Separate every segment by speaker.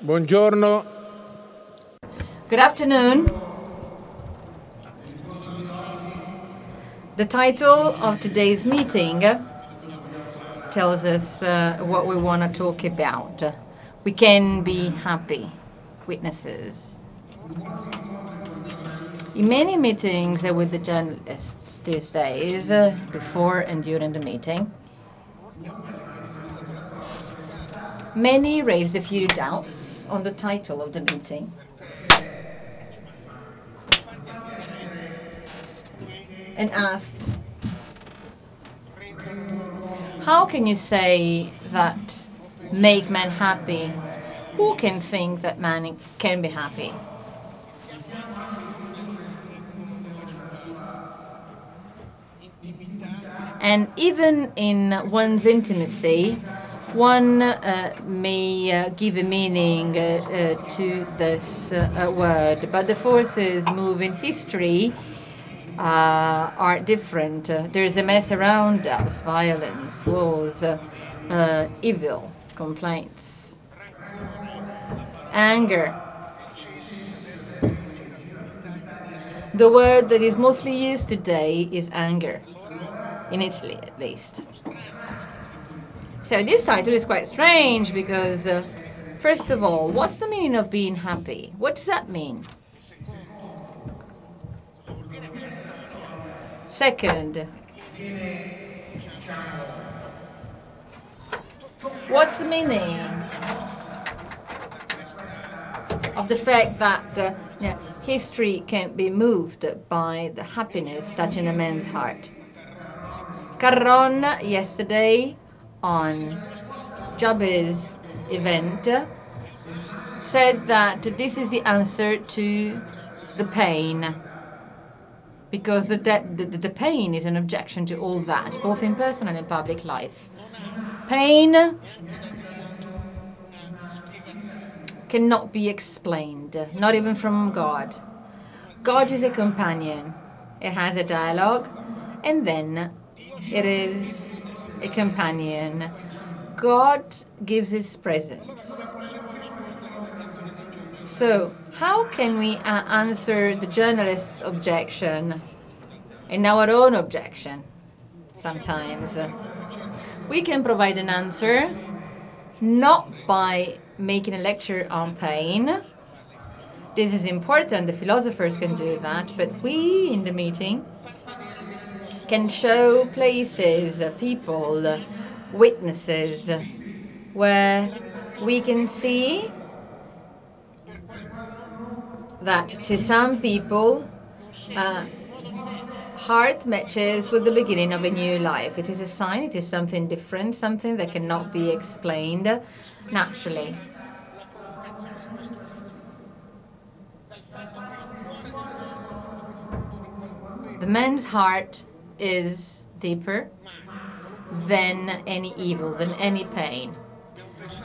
Speaker 1: Buongiorno.
Speaker 2: Good afternoon. The title of today's meeting tells us what we want to talk about. We can be happy witnesses. In many meetings with the journalists these days, before and during the meeting, many raised a few doubts on the title of the meeting. And asked, how can you say that make man happy? Who can think that man can be happy? And even in one's intimacy, one may give a meaning to this word, but the forces moving history are different. There's a mess around us: violence, wars, evil, complaints, anger. The word that is mostly used today is anger, in Italy at least. So this title is quite strange because, first of all, what's the meaning of being happy? What does that mean? Second, what's the meaning of the fact that history can't be moved by the happiness touching a man's heart? Carron yesterday on Jabbe's event said that this is the answer to the pain, because the pain is an objection to all that, both in personal and public life. Pain cannot be explained, not even from God. God is a companion. It has a dialogue, and then it is a companion. God gives his presence. So how can we answer the journalist's objection and our own objection sometimes? We can provide an answer not by making a lecture on pain. This is important, the philosophers can do that, but we in the meeting can show places, people, witnesses, where we can see that to some people, heart matches with the beginning of a new life. It is a sign, it is something different, something that cannot be explained naturally. The man's heart is deeper than any evil, than any pain.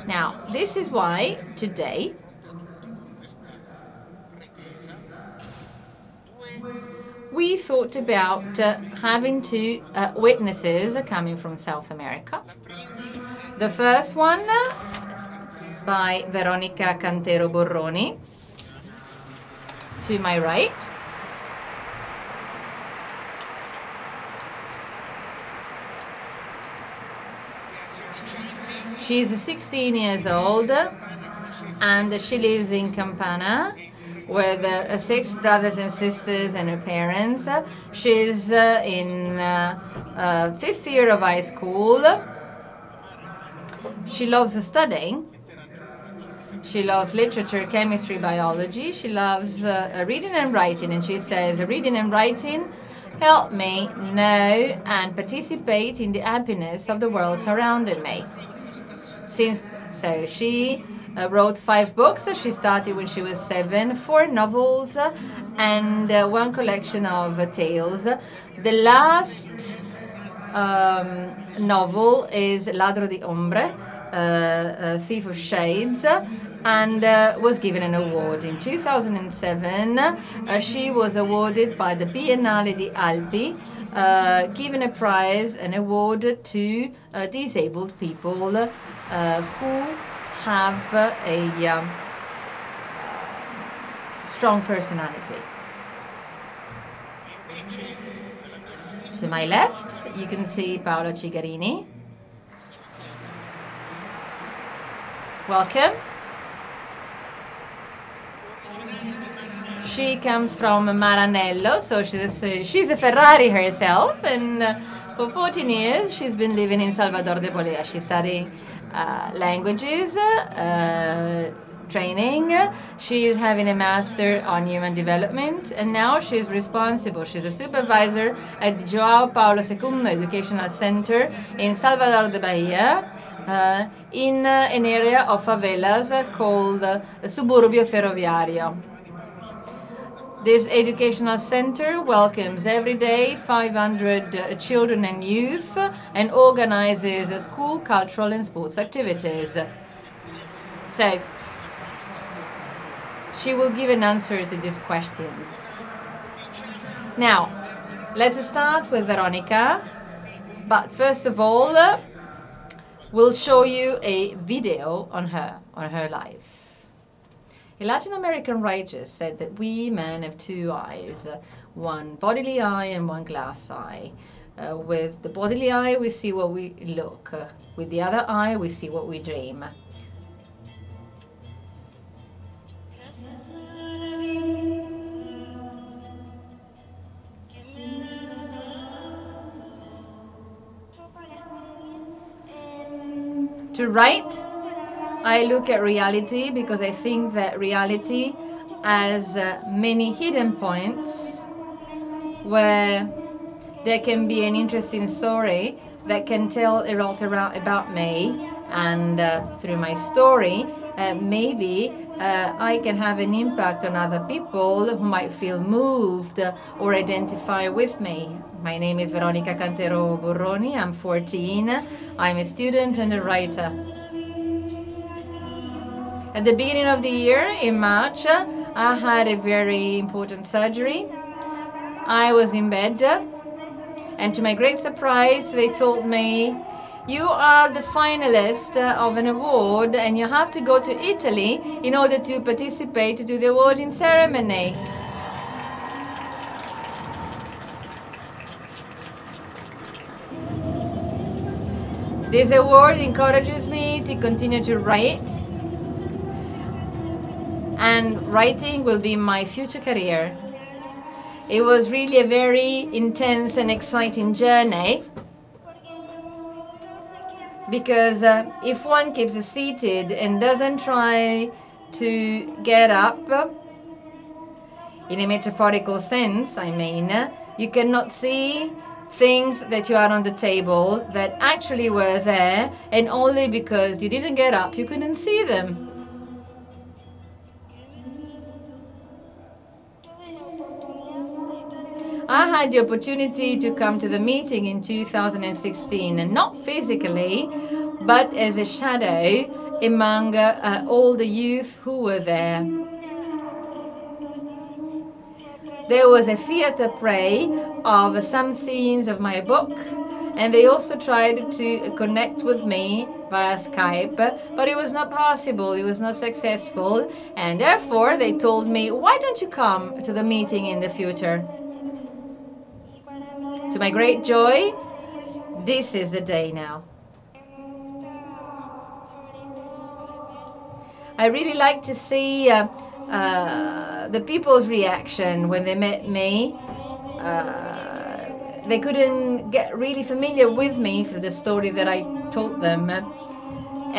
Speaker 2: Now, this is why today we thought about having two witnesses coming from South America. The first one by Veronica Cantero Burroni, to my right. She's 16 years old and she lives in Campana with 6 brothers and sisters and her parents. She's in 5th year of high school. She loves studying. She loves literature, chemistry, biology. She loves reading and writing, and she says, reading and writing help me know and participate in the happiness of the world surrounding me. So she wrote 5 books. She started when she was 7, 4 novels, and 1 collection of tales. The last novel is Ladrón di ombre, Thief of Shades, and was given an award. In 2007, she was awarded by the Biennale di Alpi, given a prize, an award to disabled people who have strong personality. To my left, you can see Paola Cigarini. Welcome. She comes from Maranello, so she's a Ferrari herself, and for 14 years she's been living in Salvador de Bahia. She's studying languages, training. She's having a master on human development, and now she's responsible. She's a supervisor at the João Paulo II Educational Center in Salvador de Bahia, in an area of favelas called Suburbio Ferroviario. This educational center welcomes every day 500 children and youth and organizes school, cultural and sports activities. So, she will give an answer to these questions. Now, let's start with Veronica, but first of all, we'll show you a video on her life. A Latin American writer said that we men have two eyes, one bodily eye and one glass eye. With the bodily eye, we see what we look. With the other eye, we see what we dream. To write, I look at reality because I think that reality has many hidden points where there can be an interesting story that can tell a lot about me, and through my story, maybe I can have an impact on other people who might feel moved or identify with me. My name is Veronica Cantero Burroni. I'm 14. I'm a student and a writer. At the beginning of the year, in March, I had a very important surgery. I was in bed, and to my great surprise, they told me, "You are the finalist of an award, and you have to go to Italy in order to participate to the awarding ceremony." This award encourages me to continue to write, and writing will be my future career. It was really a very intense and exciting journey, because if one keeps seated and doesn't try to get up, in a metaphorical sense, I mean, you cannot see things that you are on the table that actually were there, and only because you didn't get up, you couldn't see them. I had the opportunity to come to the meeting in 2016, and not physically, but as a shadow among all the youth who were there. There was a theater play of some scenes of my book, and they also tried to connect with me via Skype, but it was not possible, it was not successful, and therefore they told me, "Why don't you come to the meeting in the future?" To my great joy, this is the day now. I really like to see the people's reaction when they met me. They couldn't get really familiar with me through the story that I told them.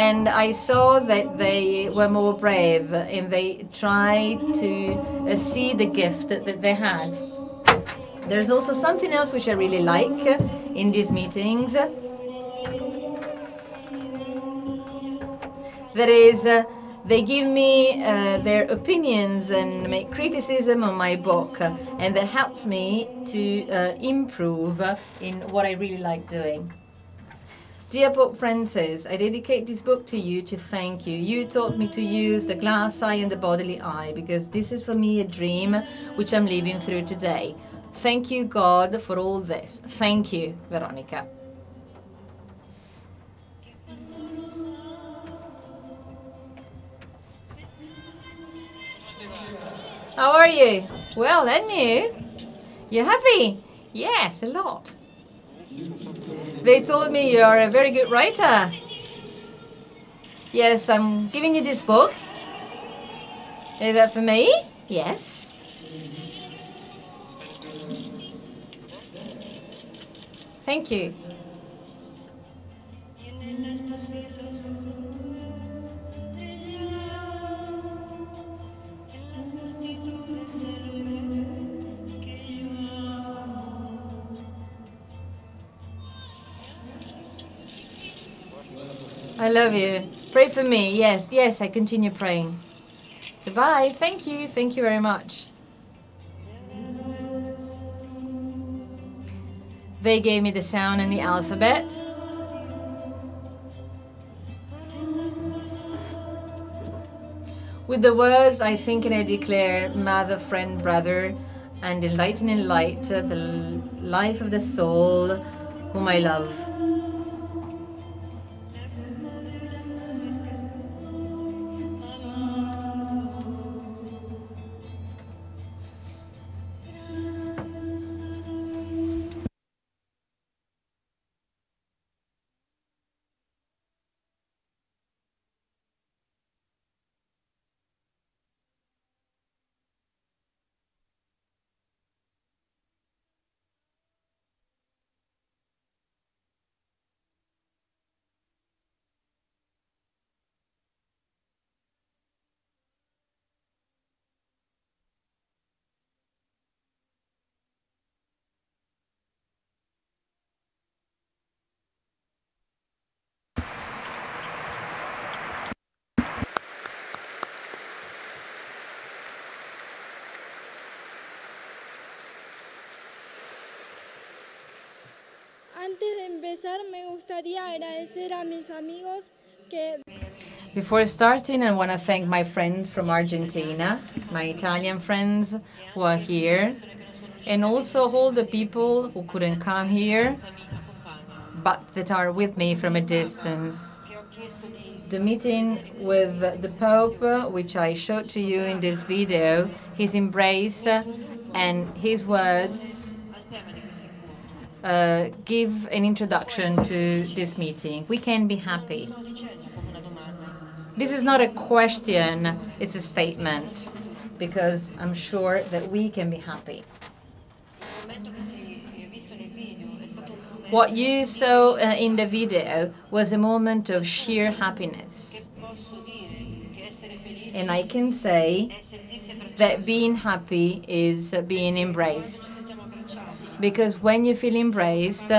Speaker 2: And I saw that they were more brave, and they tried to see the gift that they had. There's also something else which I really like in these meetings. That is, they give me their opinions and make criticism on my book, and that helps me to improve in what I really like doing. Dear Pope Francis, I dedicate this book to you to thank you. You taught me to use the glass eye and the bodily eye, because this is for me a dream which I'm living through today. Thank you, God, for all this. Thank you, Veronica. How are you? Well, and you? You happy? Yes, a lot. They told me you are a very good writer. Yes, I'm giving you this book. Is that for me? Yes. Thank you. I love you. Pray for me. Yes, yes, I continue praying. Goodbye. Thank you. Thank you very much. They gave me the sound and the alphabet. With the words, I think and I declare, mother, friend, brother, and enlightening light, the life of the soul, whom I love. Before starting, I want to thank my friends from Argentina, my Italian friends who are here, and also all the people who couldn't come here, but that are with me from a distance. The meeting with the Pope, which I showed to you in this video, his embrace and his words give an introduction to this meeting. We can be happy. This is not a question, it's a statement, because I'm sure that we can be happy. What you saw in the video was a moment of sheer happiness. And I can say that being happy is being embraced. Because when you feel embraced,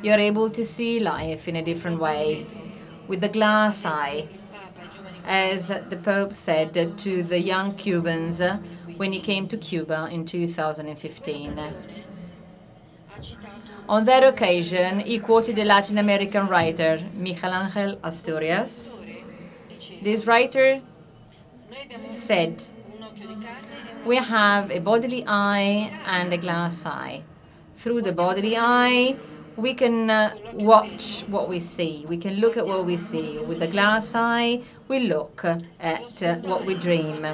Speaker 2: you're able to see life in a different way, with the glass eye, as the Pope said to the young Cubans when he came to Cuba in 2015. On that occasion, he quoted a Latin American writer, Miguel Ángel Asturias. This writer said, "We have a bodily eye and a glass eye. Through the bodily eye, we can watch what we see. We can look at what we see. With the glass eye, we look at what we dream."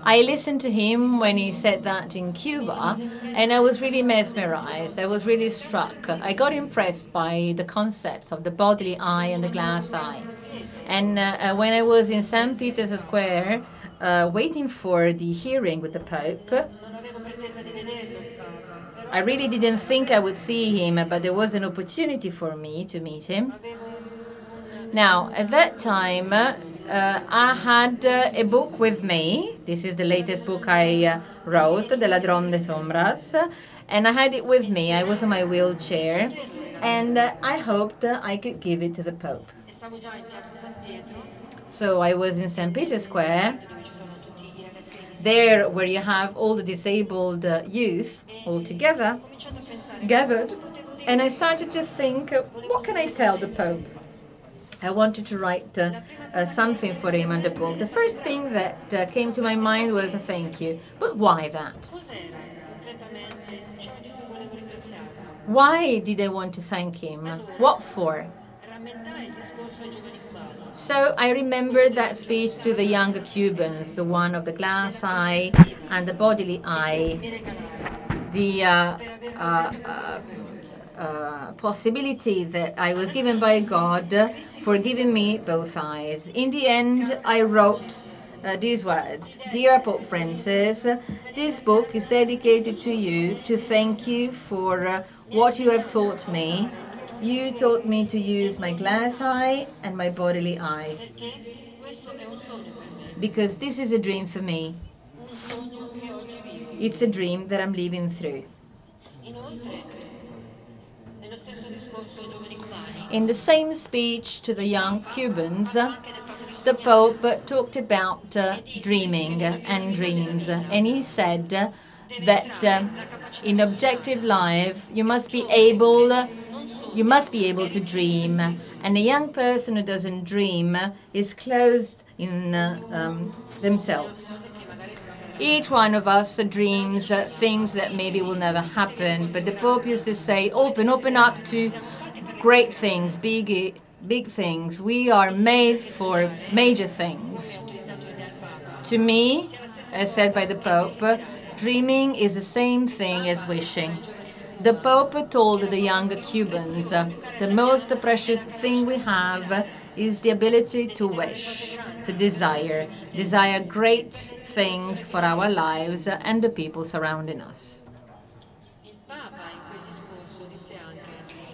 Speaker 2: I listened to him when he said that in Cuba, and I was really mesmerized. I was really struck. I got impressed by the concept of the bodily eye and the glass eye. And when I was in St. Peter's Square, waiting for the hearing with the Pope, I really didn't think I would see him, but there was an opportunity for me to meet him. Now, at that time, I had a book with me. This is the latest book I wrote, The Ladrón de Sombras, and I had it with me. I was in my wheelchair, and I hoped I could give it to the Pope. So I was in St. Peter's Square, there where you have all the disabled youth all together, gathered, and I started to think, what can I tell the Pope? I wanted to write something for him on the book. The first thing that came to my mind was a thank you. But why that? Why did I want to thank him? What for? So I remembered that speech to the younger Cubans, the one of the glass eye and the bodily eye, the possibility that I was given by God for giving me both eyes. In the end, I wrote these words: Dear Pope Francis, this book is dedicated to you to thank you for what you have taught me. You taught me to use my glass eye and my bodily eye, because this is a dream for me. It's a dream that I'm living through. In the same speech to the young Cubans, the Pope talked about dreaming and dreams, and he said that in objective life you must be able to dream, and a young person who doesn't dream is closed in themselves. Each one of us dreams things that maybe will never happen, but the Pope used to say, open up to great things, big things. We are made for major things. To me, as said by the Pope, dreaming is the same thing as wishing. The Pope told the younger Cubans, the most precious thing we have is the ability to wish, to desire great things for our lives and the people surrounding us.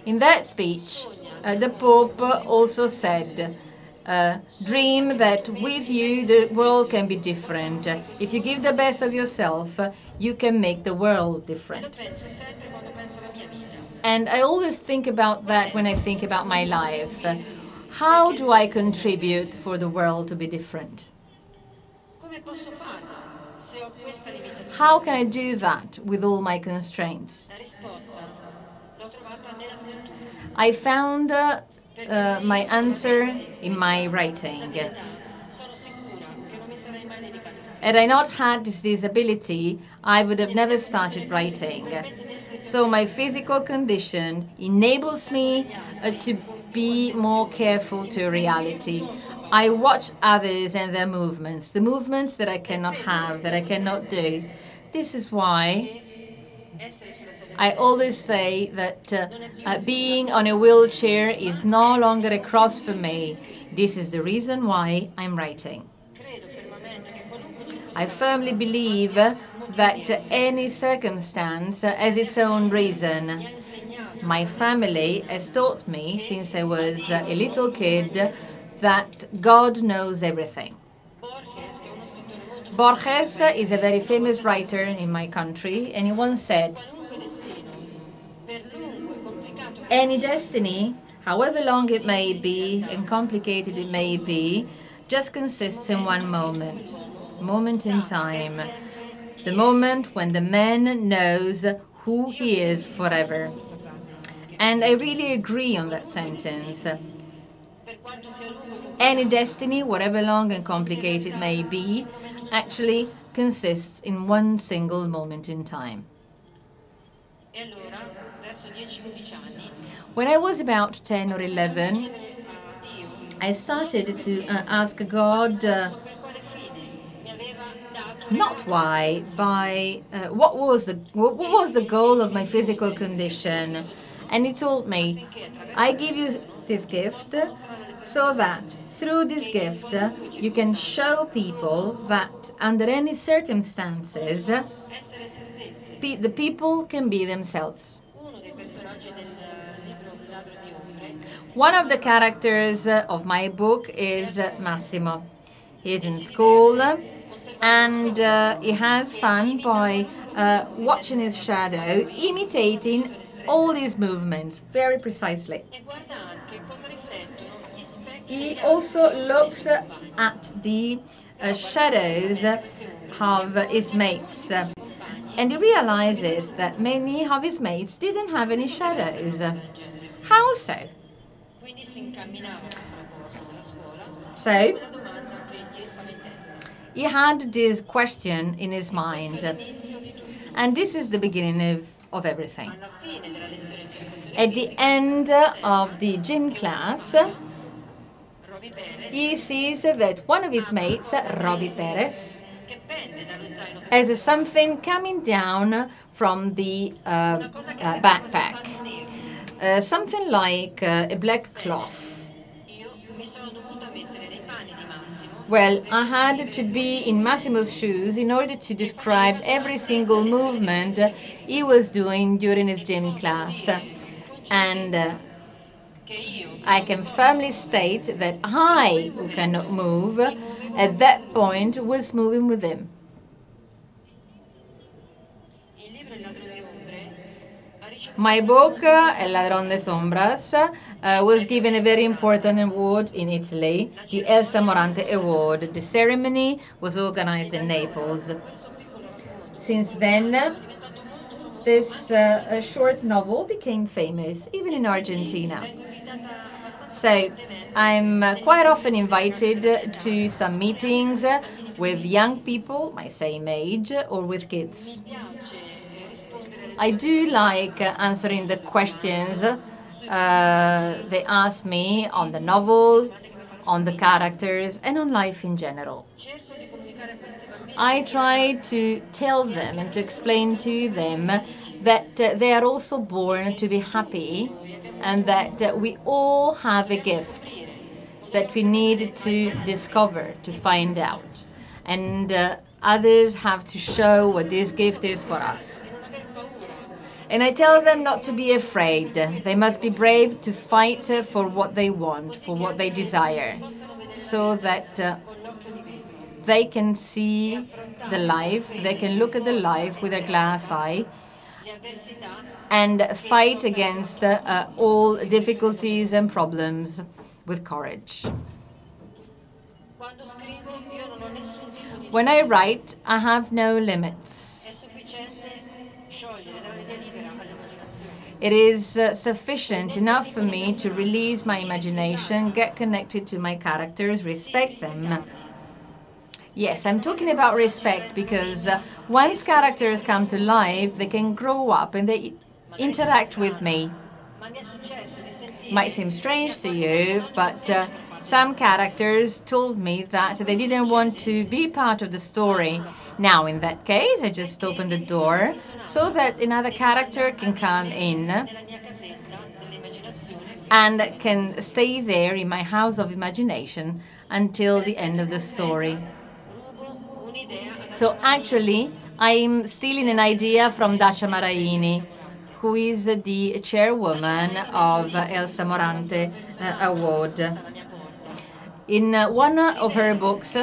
Speaker 2: In that speech, the Pope also said, dream that with you the world can be different. If you give the best of yourself, you can make the world different. And I always think about that when I think about my life. How do I contribute for the world to be different? How can I do that with all my constraints? I found my answer in my writing. Had I not had this disability, I would have never started writing. So my physical condition enables me to be more careful to reality. I watch others and their movements, the movements that I cannot have, that I cannot do. This is why I always say that being on a wheelchair is no longer a cross for me. This is the reason why I'm writing. I firmly believe that any circumstance has its own reason. My family has taught me since I was a little kid that God knows everything. Borges is a very famous writer in my country, and he once said, any destiny, however long it may be and complicated it may be, just consists in one moment in time, the moment when the man knows who he is forever. And I really agree on that sentence. Any destiny, whatever long and complicated it may be, actually consists in one single moment in time. When I was about 10 or 11, I started to ask God not why, by what was the goal of my physical condition. And he told me, I give you this gift so that through this gift you can show people that under any circumstances the people can be themselves. One of the characters of my book is Massimo. He's in school and he has fun by watching his shadow, imitating all these movements very precisely. He also looks at the shadows of his mates, and he realizes that many of his mates didn't have any shadows. How so? So, he had this question in his mind, and this is the beginning of everything. At the end of the gym class, he sees that one of his mates, Robbie Perez, has something coming down from the backpack, something like a black cloth. Well, I had to be in Massimo's shoes in order to describe every single movement he was doing during his gym class. And I can firmly state that I, who cannot move, at that point was moving with him. My book, El ladrón de sombras, was given a very important award in Italy, the Elsa Morante Award. The ceremony was organized in Naples. Since then, this short novel became famous, even in Argentina. So I'm quite often invited to some meetings with young people, my same age, or with kids. I do like answering the questions they ask me on the novel, on the characters, and on life in general. I try to tell them and to explain to them that they are also born to be happy and that we all have a gift that we need to discover, to find out. And others have to show what this gift is for us. And I tell them not to be afraid. They must be brave to fight for what they want, for what they desire, so that they can see the life, they can look at the life with a glass eye and fight against all difficulties and problems with courage. When I write, I have no limits. It is sufficient enough for me to release my imagination, get connected to my characters, respect them. Yes, I'm talking about respect because once characters come to life, they can grow up and they interact with me. Might seem strange to you, but some characters told me that they didn't want to be part of the story. Now, in that case, I just open the door so that another character can come in and can stay there in my house of imagination until the end of the story. So actually, I'm stealing an idea from Dacia Maraini, who is the chairwoman of Elsa Morante Award. In one of her books,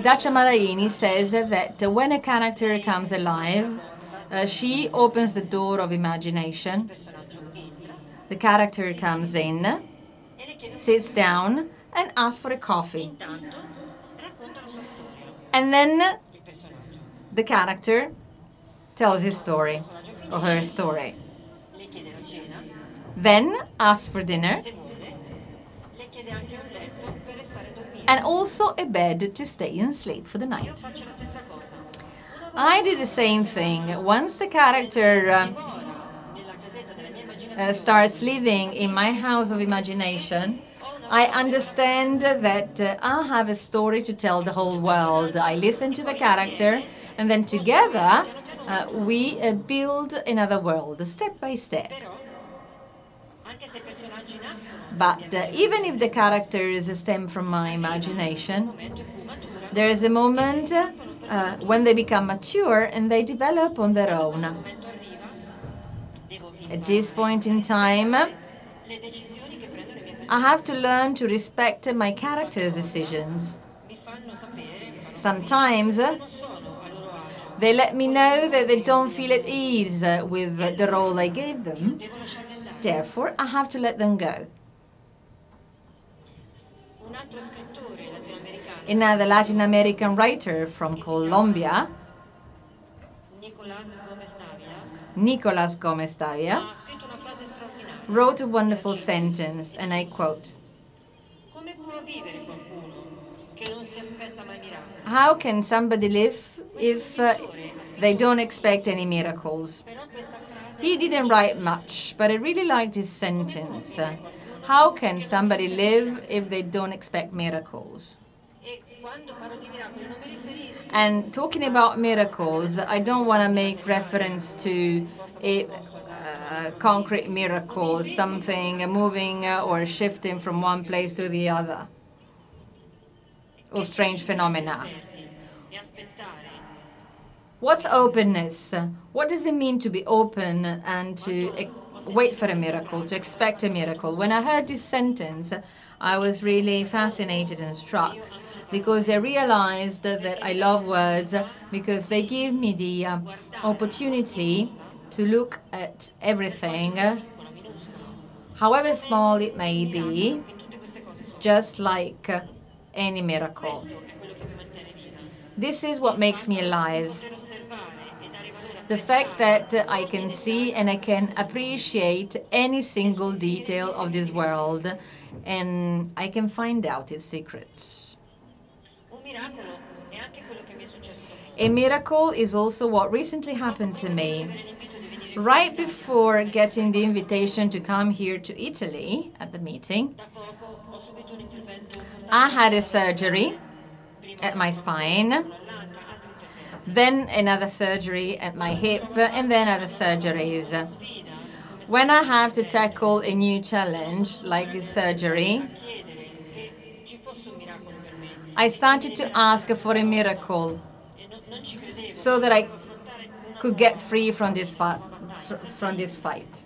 Speaker 2: Dacia Maraini says that when a character comes alive, she opens the door of imagination. The character comes in, sits down, and asks for a coffee. And then the character tells his story, or her story. Then asks for dinner, and also a bed to stay and sleep for the night. I do the same thing. Once the character starts living in my house of imagination, I understand that I have a story to tell the whole world. I listen to the character, and then together we build another world, step by step. But even if the characters stem from my imagination, there is a moment when they become mature and they develop on their own. At this point in time, I have to learn to respect my characters' decisions. Sometimes they let me know that they don't feel at ease with the role I gave them. Therefore, I have to let them go. Another Latin American writer from Colombia, Nicolas Gomez Davia, wrote a wonderful sentence, and I quote, "How can somebody live if they don't expect any miracles?" He didn't write much, but I really liked his sentence. How can somebody live if they don't expect miracles? And talking about miracles, I don't want to make reference to a concrete miracle, something moving or shifting from one place to the other, or strange phenomena. What's openness? What does it mean to be open and to wait for a miracle, to expect a miracle? When I heard this sentence, I was really fascinated and struck, because I realized that I love words, because they give me the opportunity to look at everything, however small it may be, just like any miracle. This is what makes me alive. The fact that I can see and I can appreciate any single detail of this world, and I can find out its secrets. A miracle is also what recently happened to me. Right before getting the invitation to come here to Italy at the meeting, I had a surgery at my spine, then another surgery at my hip, and then other surgeries. When I have to tackle a new challenge like this surgery, I started to ask for a miracle so that I could get free from this fight.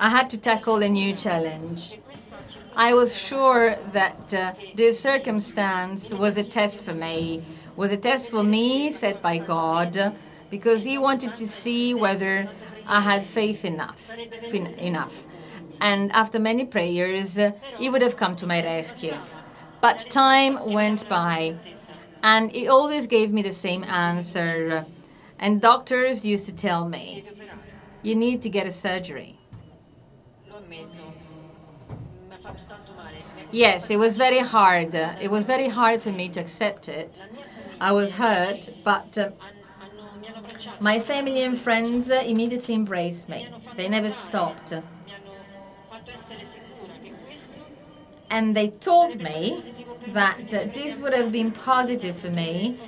Speaker 2: I had to tackle a new challenge. I was sure that this circumstance was a test for me, set by God, because He wanted to see whether I had faith enough. And after many prayers, He would have come to my rescue. But time went by, and He always gave me the same answer. And doctors used to tell me, you need to get a surgery. Yes, it was very hard. It was very hard for me to accept it. I was hurt, but my family and friends immediately embraced me. They never stopped. And they told me that this would have been positive for me,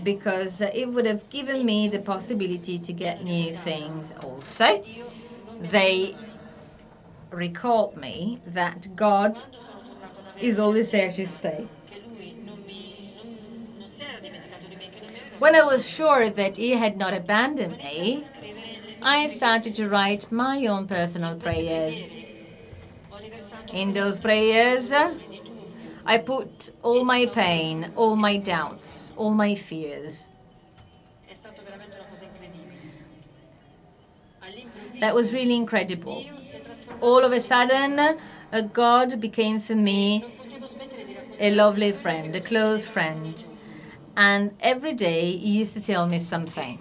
Speaker 2: because it would have given me the possibility to get new things also. They recalled me that God is always there to stay. When I was sure that He had not abandoned me, I started to write my own personal prayers. In those prayers, I put all my pain, all my doubts, all my fears. That was really incredible. All of a sudden, God became for me a lovely friend, a close friend. And every day He used to tell me something.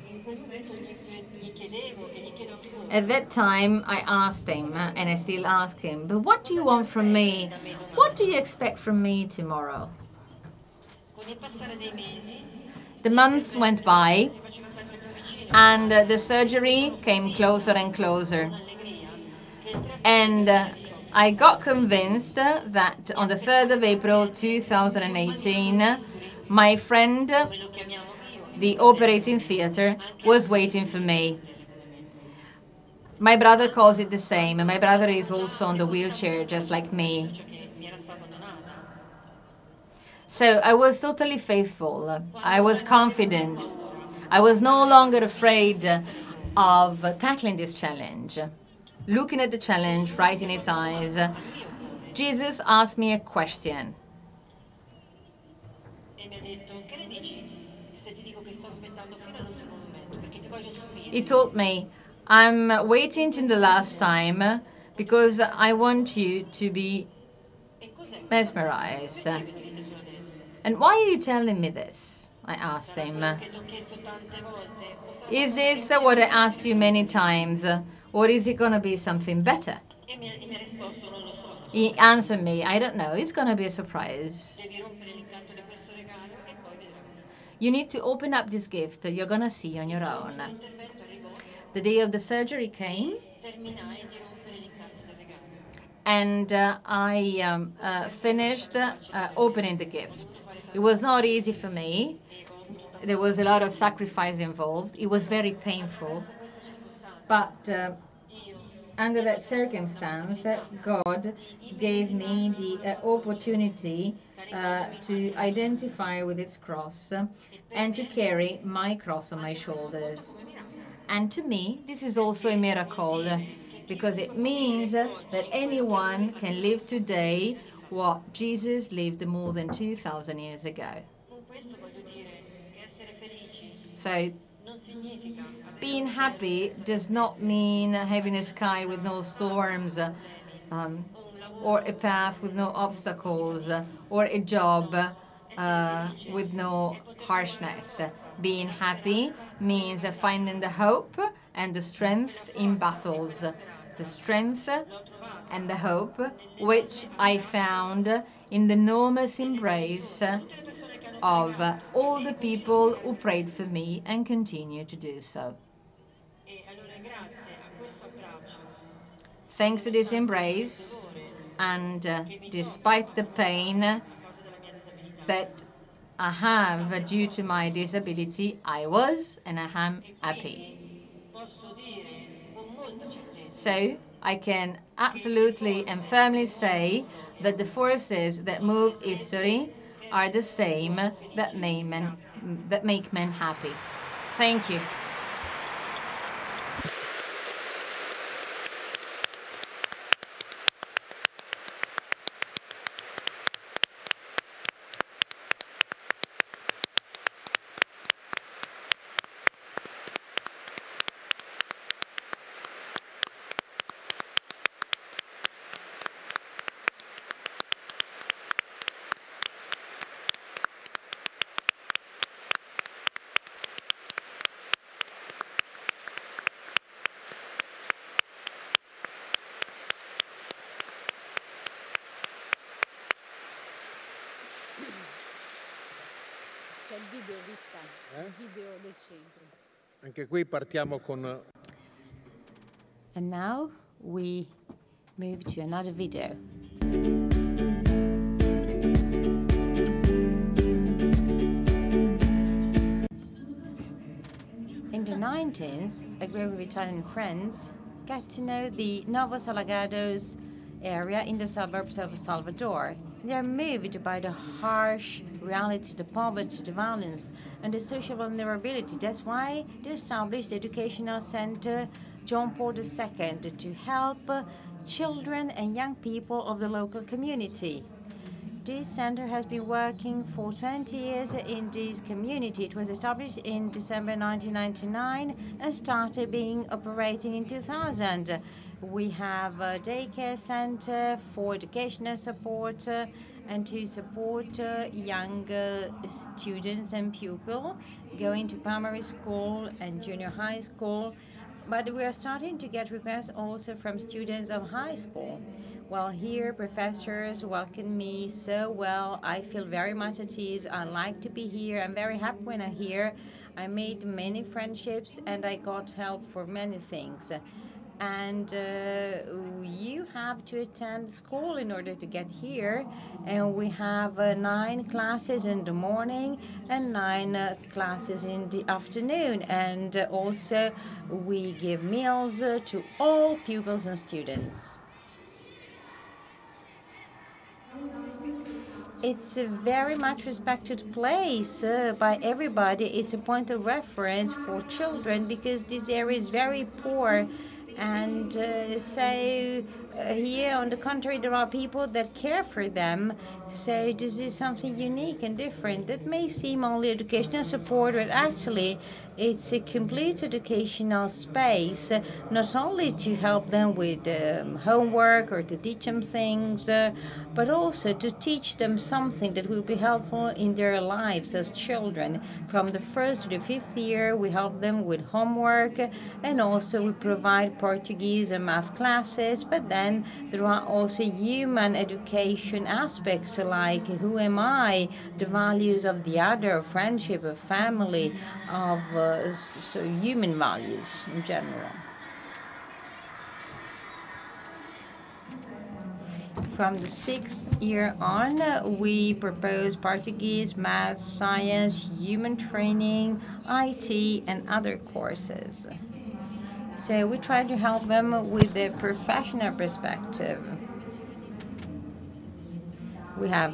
Speaker 2: At that time, I asked Him, and I still ask Him, but what do you want from me? What do you expect from me tomorrow? The months went by, and the surgery came closer and closer. And I got convinced that on the 3rd of April 2018, my friend, the operating theater, was waiting for me. My brother calls it the same, and my brother is also on the wheelchair, just like me. So I was totally faithful. I was confident. I was no longer afraid of tackling this challenge. Looking at the challenge right in its eyes, Jesus asked me a question. He told me, I'm waiting till the last time because I want you to be mesmerized. And why are you telling me this? I asked him. Is this what I asked you many times, or is it going to be something better? He answered me, I don't know, it's going to be a surprise. You need to open up this gift you're going to see on your own. The day of the surgery came, and I finished opening the gift. It was not easy for me. There was a lot of sacrifice involved. It was very painful. But under that circumstance, God gave me the opportunity to identify with its cross and to carry my cross on my shoulders. And to me, this is also a miracle, because it means that anyone can live today what Jesus lived more than 2,000 years ago. So being happy does not mean having a sky with no storms, or a path with no obstacles, or a job with no harshness. Being happy means finding the hope and the strength in battles. The strength and the hope which I found in the enormous embrace of all the people who prayed for me and continue to do so. Thanks to this embrace, and despite the pain that I have due to my disability, I was and I am happy. So I can absolutely and firmly say that the forces that move history are the same that make men happy. Thank you.
Speaker 1: C'è il video, Vitta, il video del centro.
Speaker 3: Anche qui partiamo con...
Speaker 1: And now we move to another video. In the 90s, a group of Italian friends got to know the Novos Alagados area in the suburbs of Salvador. They are moved by the harsh reality, the poverty, the violence, and the social vulnerability. That's why they established the educational center João Paulo II to help children and young people of the local community. This center has been working for 20 years in this community. It was established in December 1999 and started being operating in 2000. We have a daycare center for educational support and to support young students and pupils going to primary school and junior high school. But we are starting to get requests also from students of high school. Well, here professors welcome me so well. I feel very much at ease. I like to be here. I'm very happy when I'm here. I made many friendships and I got help for many things. And you have to attend school in order to get here. And we have 9 classes in the morning and 9 classes in the afternoon. And also we give meals to all pupils and students. It's a very much respected place by everybody. It's a point of reference for children because this area is very poor. And here, on the contrary, there are people that care for them. So this is something unique and different. That may seem only educational support, but actually it's a complete educational space, not only to help them with homework or to teach them things, but also to teach them something that will be helpful in their lives as children. From the 1st to the 5th year, we help them with homework, and also we provide Portuguese and math classes, but then there are also human education aspects like who am I, the values of the other, friendship, of family, of so human values in general. from the 6th year on, we propose Portuguese, math, science, human training, IT, and other courses. So we try to help them with the professional perspective. We have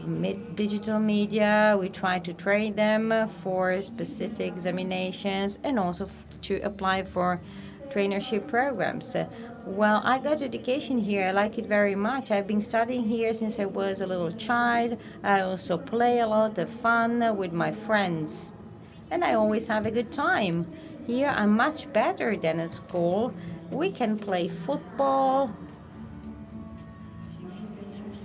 Speaker 1: digital media. We try to train them for specific examinations and also to apply for traineeship programs. Well, I got education here. I like it very much. I've been studying here since I was a little child. I also play a lot of fun with my friends. And I always have a good time. Here I'm much better than at school. We can play football.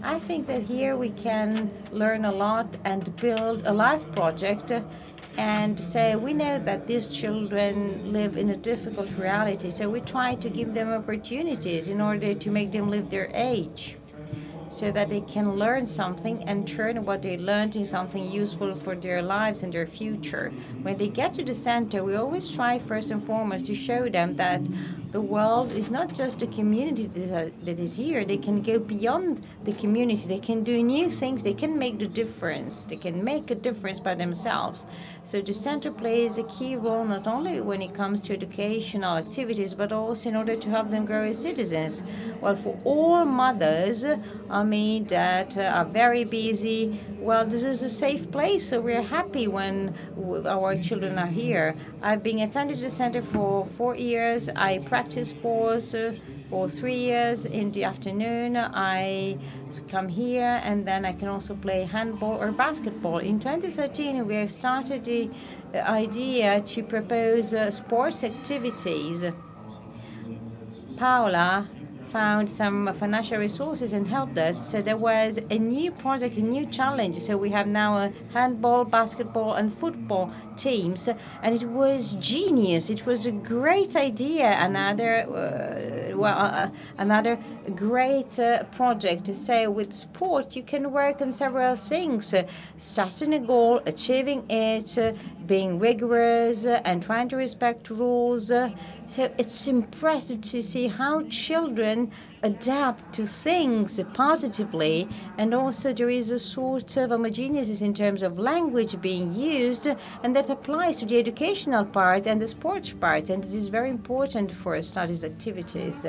Speaker 1: I think that here we can learn a lot and build a life project and say we know that these children live in a difficult reality, so we try to give them opportunities in order to make them live their age, so that they can learn something and turn what they learned into something useful for their lives and their future. When they get to the center, we always try first and foremost to show them that the world is not just a community that is here. They can go beyond the community. They can do new things. They can make the difference. They can make a difference by themselves. So the center plays a key role not only when it comes to educational activities, but also in order to help them grow as citizens. Well, for all mothers, that are very busy, well, this is a safe place, so we're happy when our children are here. I've been attending the center for 4 years. I practice sports for 3 years. In the afternoon, I come here, and then I can also play handball or basketball. In 2013, we have started the idea to propose sports activities. Paola found some financial resources and helped us. So there was a new project, a new challenge. So we have now a handball, basketball, and football teams, and it was genius. It was a great idea. Another great project. So with sport, you can work on several things: setting a goal, achieving it, being rigorous, and trying to respect rules. So it's impressive to see how children adapt to things positively, and also there is a sort of homogeneous in terms of language being used, and that applies to the educational part and the sports part, and this is very important for studies activities.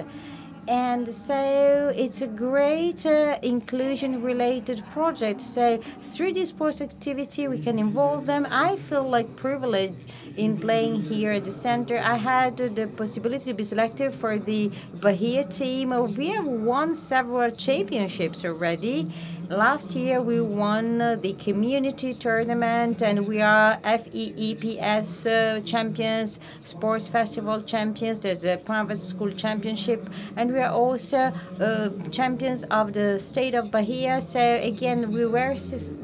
Speaker 1: And so it's a great inclusion-related project. So through this sports activity, we can involve them. I feel like privileged in playing here at the center. I had the possibility to be selected for the Bahia team. We have won several championships already. Last year, we won the community tournament, and we are FEEPS champions, sports festival champions. There's a private school championship, and we are also champions of the state of Bahia. So again, we were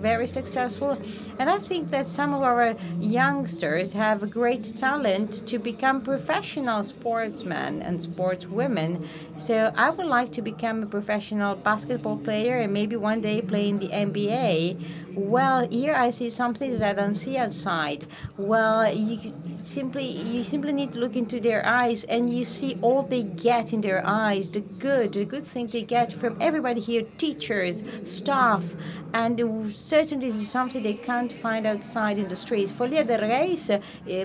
Speaker 1: very successful, and I think that some of our youngsters have a great talent to become professional sportsmen and sportswomen. So I would like to become a professional basketball player and maybe one day play in the NBA. Well, here I see something that I don't see outside. Well, you simply need to look into their eyes, and you see all they get in their eyes, the good things they get from everybody here, teachers, staff, and certainly this is something they can't find outside in the street. Folia del Reis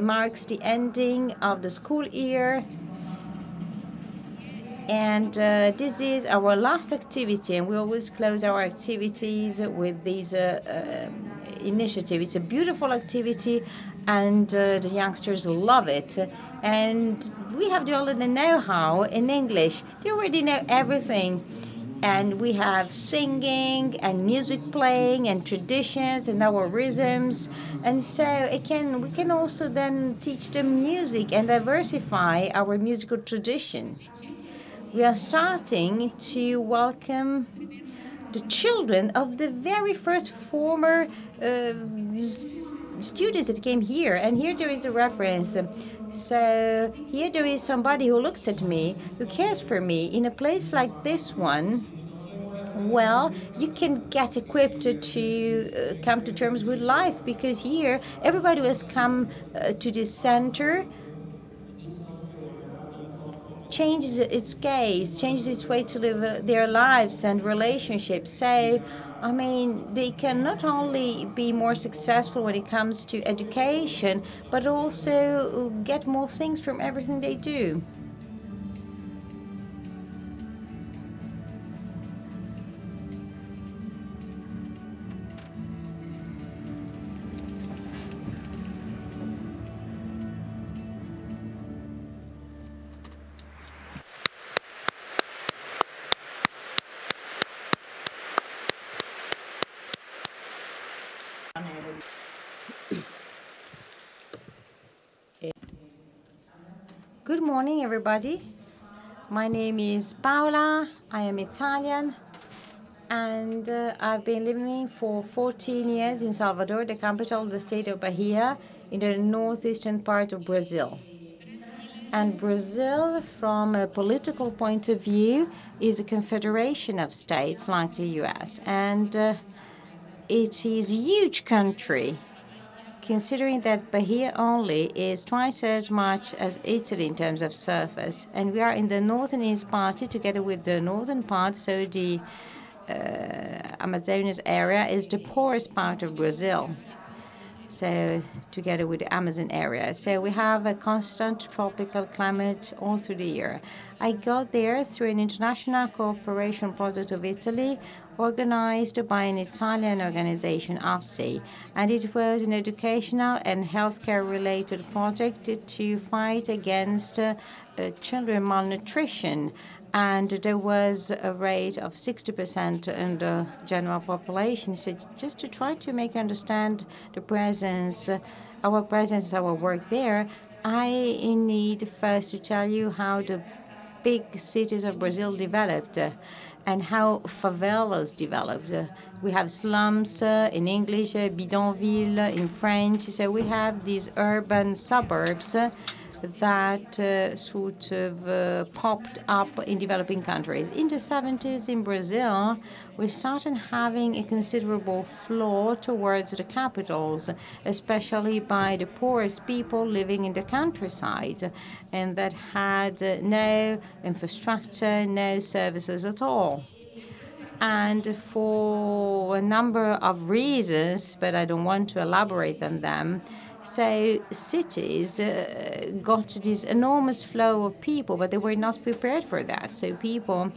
Speaker 1: marks the ending of the school year. And this is our last activity, and we always close our activities with this initiative. It's a beautiful activity, and the youngsters love it. And we have the already know-how in English. They already know everything. And we have singing and music playing and traditions and our rhythms. And so again, we can also then teach them music and diversify our musical tradition. We are starting to welcome the children of the very first former students that came here. And here there is a reference. So here there is somebody who looks at me, who cares for me. In a place like this one, well, you can get equipped to come to terms with life, because here everybody who has come to this center changes its gaze, changes its way to live their lives and relationships. So, I mean, they can not only be more successful when it comes to education, but also get more things from everything they do. Good morning, everybody. My name is Paola. I am Italian, and I've been living for 14 years in Salvador, the capital of the state of Bahia, in the northeastern part of Brazil. And Brazil, from a political point of view, is a confederation of states like the U.S., and it is a huge country, considering that Bahia only is twice as much as Italy in terms of surface. And we are in the northernmost part, together with the northern part, so the Amazonas area is the poorest part of Brazil, so together with the Amazon area. So we have a constant tropical climate all through the year. I got there through an international cooperation project of Italy, organized by an Italian organization, AFSI, and it was an educational and healthcare-related project to fight against children malnutrition. And there was a rate of 60% in the general population. So just to try to make you understand the presence, our work there, I need first to tell you how the big cities of Brazil developed and how favelas developed. We have slums in English, bidonville in French. So we have these urban suburbs that sort of popped up in developing countries. In the 70s in Brazil, we started having a considerable flow towards the capitals, especially by the poorest people living in the countryside, and that had no infrastructure, no services at all. And for a number of reasons, but I don't want to elaborate on them, so cities got this enormous flow of people, but they were not prepared for that. So people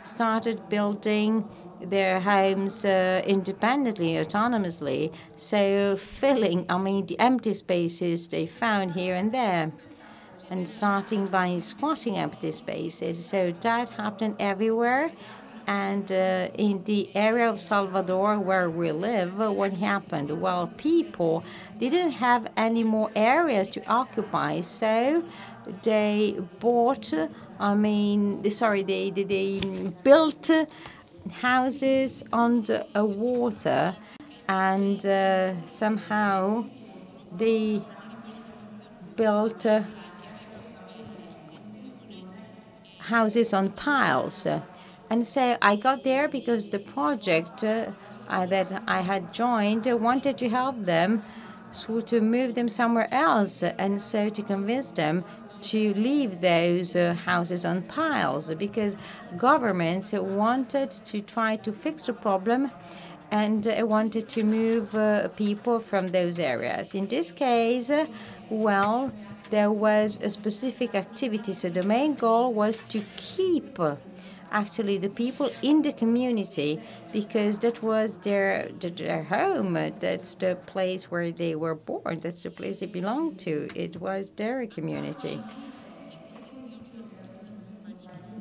Speaker 1: started building their homes independently, autonomously, so filling, the empty spaces they found here and there, and starting by squatting empty spaces. So that happened everywhere. And in the area of Salvador where we live, what happened? Well, people didn't have any more areas to occupy, so they bought, they built houses on the water, and somehow they built houses on piles. And so I got there because the project that I had joined wanted to help them sort of move them somewhere else, and so to convince them to leave those houses on piles, because governments wanted to try to fix the problem and wanted to move people from those areas. In this case, well, there was a specific activity. So the main goal was to keep actually the people in the community, because that was their home. That's the place where they were born. That's the place they belonged to. It was their community.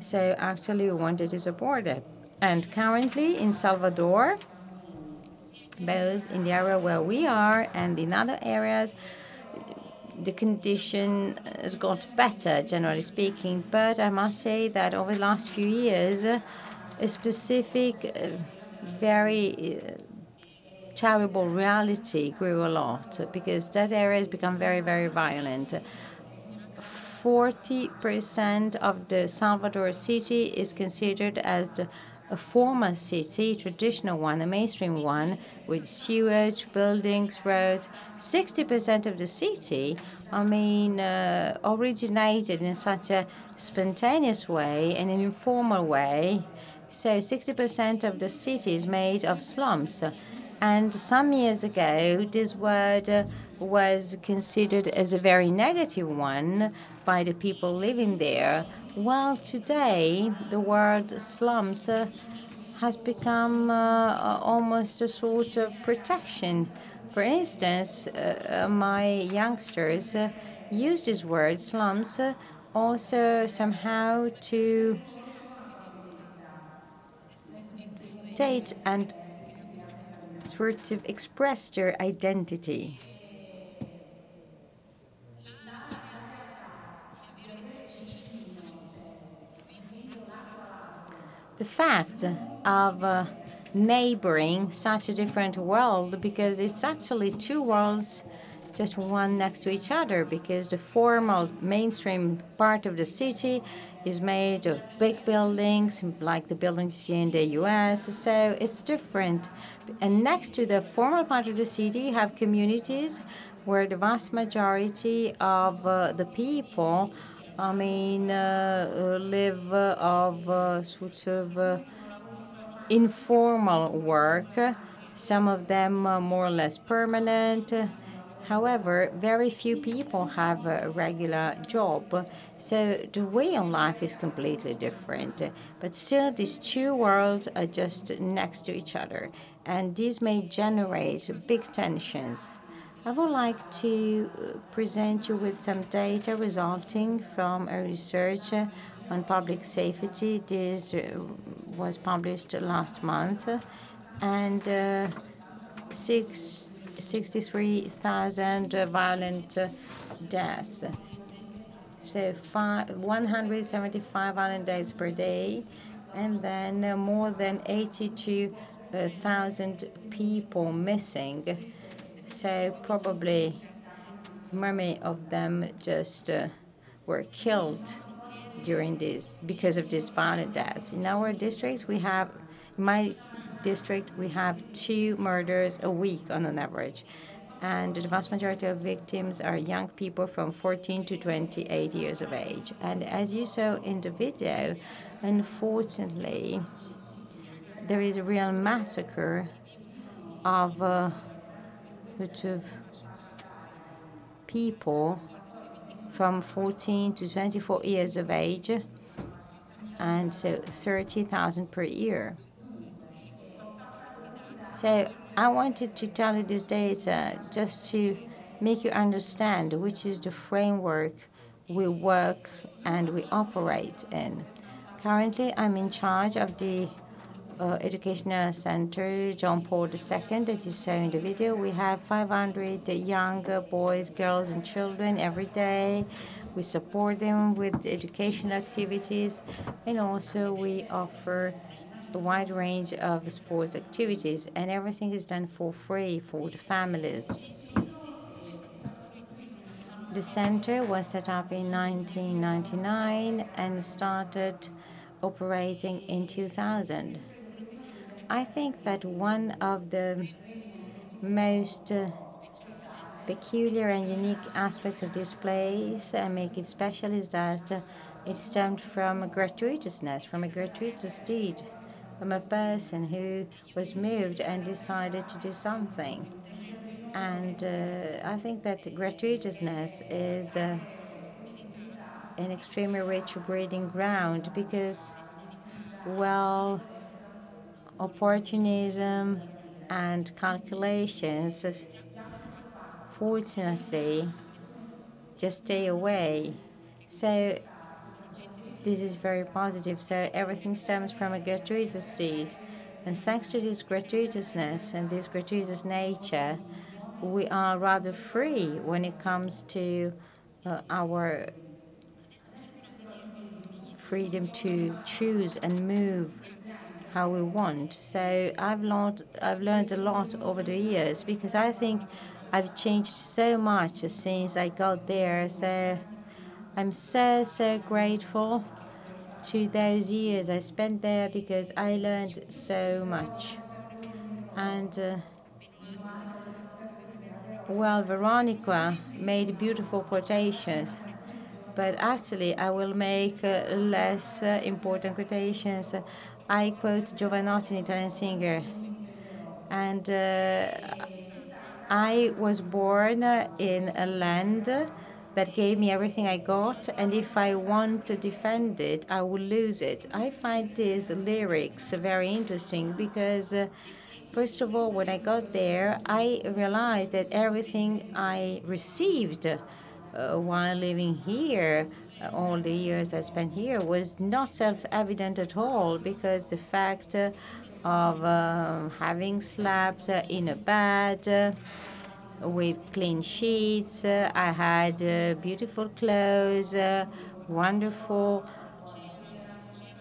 Speaker 1: So actually we wanted to support it. And currently in Salvador, both in the area where we are and in other areas, the condition has got better, generally speaking. But I must say that over the last few years, a specific, very terrible reality grew a lot, because that area has become very, very violent. 40% of the Salvador city is considered as the a former city, traditional one, a mainstream one, with sewage, buildings, roads. 60% of the city, originated in such a spontaneous way, in an informal way. So 60% of the city is made of slums. And some years ago, this word was considered as a very negative one by the people living there. While today, the word slums has become almost a sort of protection. For instance, my youngsters use this word, slums, also somehow to state and sort of express their identity. The fact of neighboring such a different world, because it's actually two worlds, just one next to each other, because the formal mainstream part of the city is made of big buildings, like the buildings in the US, so it's different. And next to the formal part of the city, you have communities where the vast majority of the people live of sort of informal work, some of them more or less permanent. However, very few people have a regular job, so the way of life is completely different. But still, these two worlds are just next to each other, and this may generate big tensions. I would like to present you with some data resulting from a research on public safety. This was published last month, and 63,000 violent deaths. So 175 violent deaths per day, and then more than 82,000 people missing. So probably many of them just were killed during this because of these violent deaths. In our districts, in my district, we have 2 murders a week on an average. And the vast majority of victims are young people from 14 to 28 years of age. And as you saw in the video, unfortunately, there is a real massacre of people from 14 to 24 years of age, and so 30,000 per year. So I wanted to tell you this data just to make you understand which is the framework we work and we operate in. Currently, I'm in charge of the Educational Center Jean-Paul II that you saw in the video. We have 500 young boys, girls, and children every day. We support them with educational activities, and also we offer a wide range of sports activities, and everything is done for free for the families. The center was set up in 1999 and started operating in 2000. I think that one of the most peculiar and unique aspects of this place and make it special is that it stemmed from a gratuitousness, from a gratuitous deed, from a person who was moved and decided to do something. And I think that gratuitousness is an extremely rich breeding ground because, well, opportunism and calculations, fortunately, just stay away. So this is very positive. So everything stems from a gratuitous deed. And thanks to this gratuitousness and this gratuitous nature, we are rather free when it comes to our freedom to choose and move how we want. So I've learned a lot over the years because I think I've changed so much since I got there. So I'm so grateful to those years I spent there because I learned so much. And well, Veronica made beautiful quotations, but actually I will make less important quotations. I quote Giovanotti, an Italian singer, and I was born in a land that gave me everything I got, and if I want to defend it, I will lose it. I find these lyrics very interesting because first of all, when I got there, I realized that everything I received while living here, all the years I spent here, was not self-evident at all, because the fact of having slept in a bed with clean sheets, I had beautiful clothes, wonderful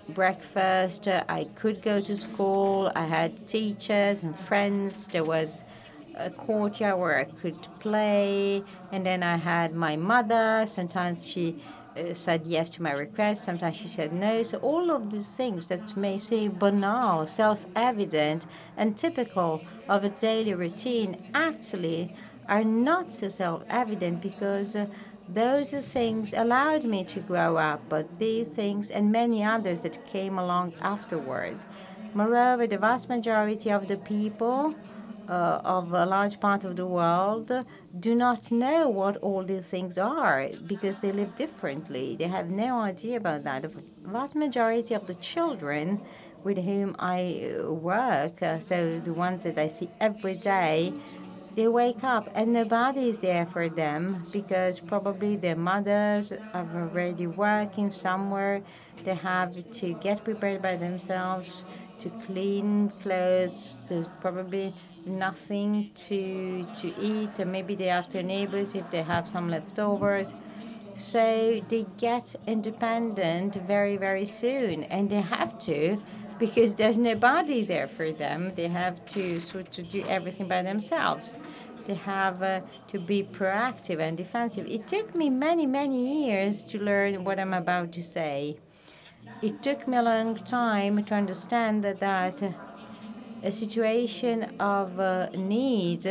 Speaker 1: breakfast. I could go to school. I had teachers and friends. There was a courtyard where I could play. And then I had my mother. Sometimes she said yes to my request. Sometimes she said no. So all of these things that may seem banal, self-evident, and typical of a daily routine actually are not so self-evident, because those things allowed me to grow up, but these things and many others that came along afterwards. Moreover, the vast majority of the people of a large part of the world do not know what all these things are, because they live differently. They have no idea about that. The vast majority of the children with whom I work, so the ones that I see every day, they wake up and nobody is there for them, because probably their mothers are already working somewhere. They have to get prepared by themselves to clean clothes. There's probably nothing to eat, and maybe they ask their neighbors if they have some leftovers. So they get independent very, very soon, and they have to, because there's nobody there for them. They have to sort of do everything by themselves. They have to be proactive and defensive. It took me many, many years to learn what I'm about to say. It took me a long time to understand that a situation of need,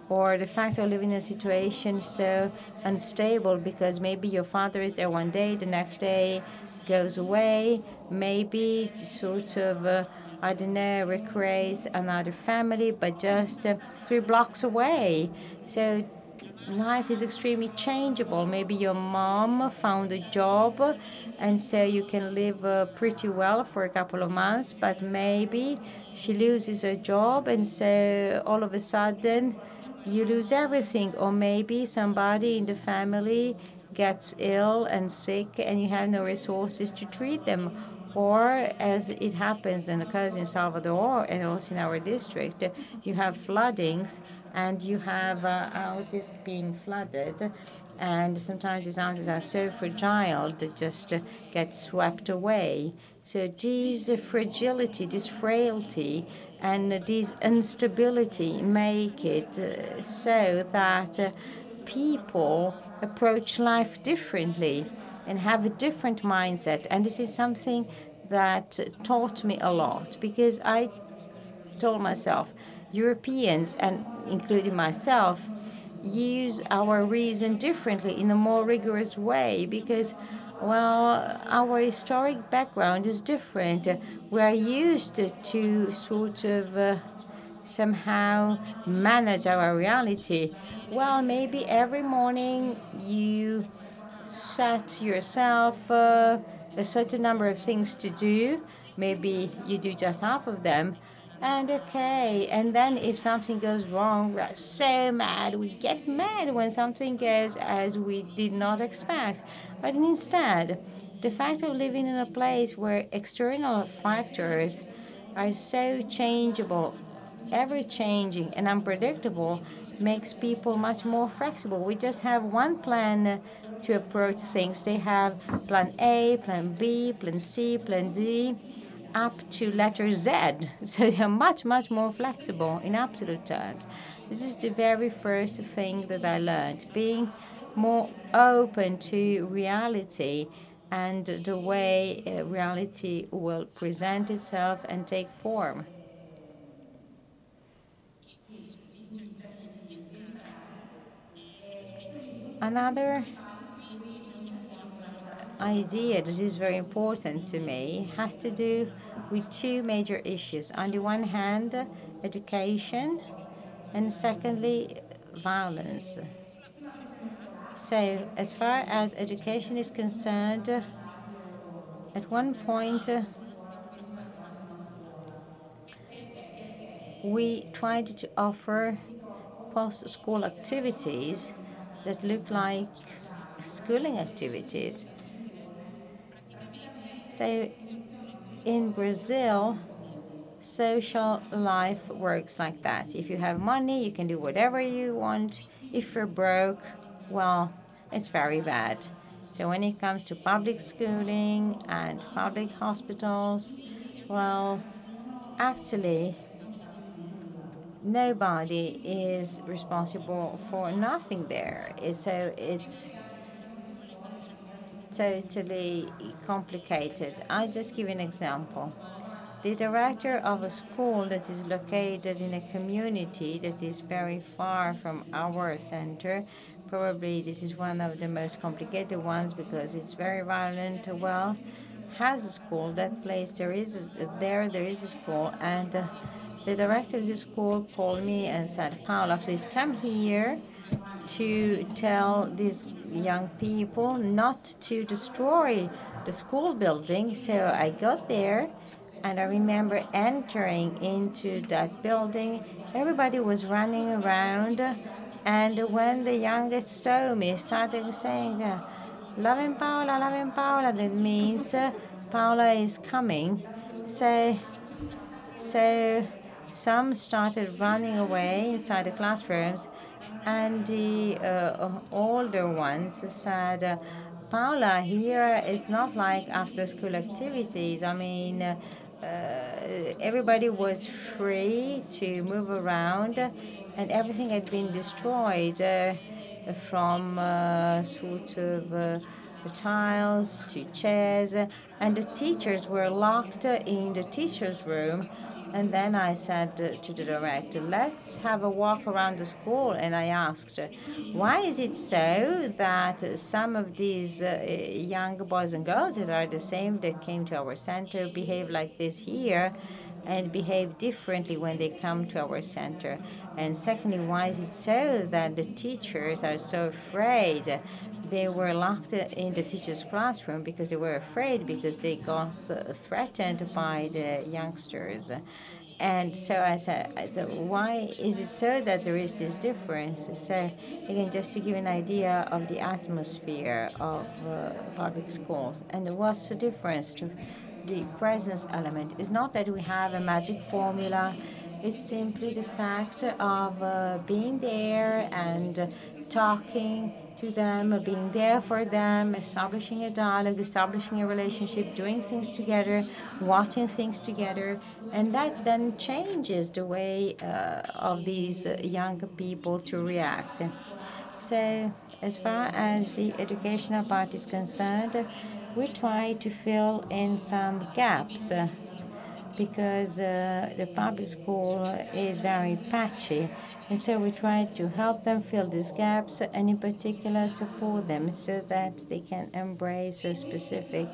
Speaker 1: or the fact of living in a situation so unstable, because maybe your father is there one day, the next day goes away, maybe sort of, I don't know, recreates another family, but just 3 blocks away. So life is extremely changeable. Maybe your mom found a job, and so you can live pretty well for a couple of months, but maybe she loses her job, and so all of a sudden you lose everything. Or maybe somebody in the family gets ill and sick, and you have no resources to treat them. Or, as it happens and occurs in Salvador and also in our district, you have floodings, and you have houses being flooded, and sometimes these houses are so fragile that just get swept away. So this fragility, this frailty, and this instability make it so that people approach life differently and have a different mindset. And this is something that taught me a lot, because I told myself, Europeans, and including myself, use our reason differently, in a more rigorous way, because, well, our historic background is different. We are used to sort of somehow manage our reality. Well, maybe every morning you set yourself a certain number of things to do. Maybe you do just half of them. And okay, and then if something goes wrong, we're so mad. We get mad when something goes as we did not expect. But instead, the fact of living in a place where external factors are so changeable, ever-changing and unpredictable, makes people much more flexible. We just have one plan to approach things. They have plan A, plan B, plan C, plan D, up to letter Z. So they're much, much more flexible in absolute terms. This is the very first thing that I learned, being more open to reality and the way reality will present itself and take form. Another idea that is very important to me has to do with two major issues. On the one hand, education, and secondly, violence. So, as far as education is concerned, at one point, we tried to offer post-school activities that look like schooling activities. So, in Brazil, social life works like that. If you have money, you can do whatever you want. If you're broke, well, it's very bad. So when it comes to public schooling and public hospitals, well, actually, nobody is responsible for nothing there. So it's totally complicated. I'll just give you an example. The director of a school that is located in a community that is very far from our center, probably this is one of the most complicated ones because it's very violent, well, has a school. That place there is a school, and the director of the school called me and said, Paola, please come here to tell these young people not to destroy the school building. So I got there, and I remember entering into that building. Everybody was running around, and when the youngest saw me, started saying, "Loving Paola, loving Paola," that means Paola is coming. So some started running away inside the classrooms, and the older ones said, Paola, here is not like after-school activities. I mean, everybody was free to move around, and everything had been destroyed from sort of tiles to chairs, and the teachers were locked in the teacher's room. And then I said to the director, let's have a walk around the school. And I asked, why is it so that some of these young boys and girls that are the same that came to our center behave like this here and behave differently when they come to our center? And secondly, why is it so that the teachers are so afraid? They were locked in the teacher's classroom because they were afraid, because they got threatened by the youngsters. And so I said, why is it so that there is this difference? So again, just to give an idea of the atmosphere of public schools. And what's the difference to the presence element? It's not that we have a magic formula. It's simply the fact of being there and talking to them, being there for them, establishing a dialogue, establishing a relationship, doing things together, watching things together, and that then changes the way of these young people to react. So as far as the educational part is concerned, we try to fill in some gaps because the public school is very patchy. And so we try to help them fill these gaps and in particular support them so that they can embrace specific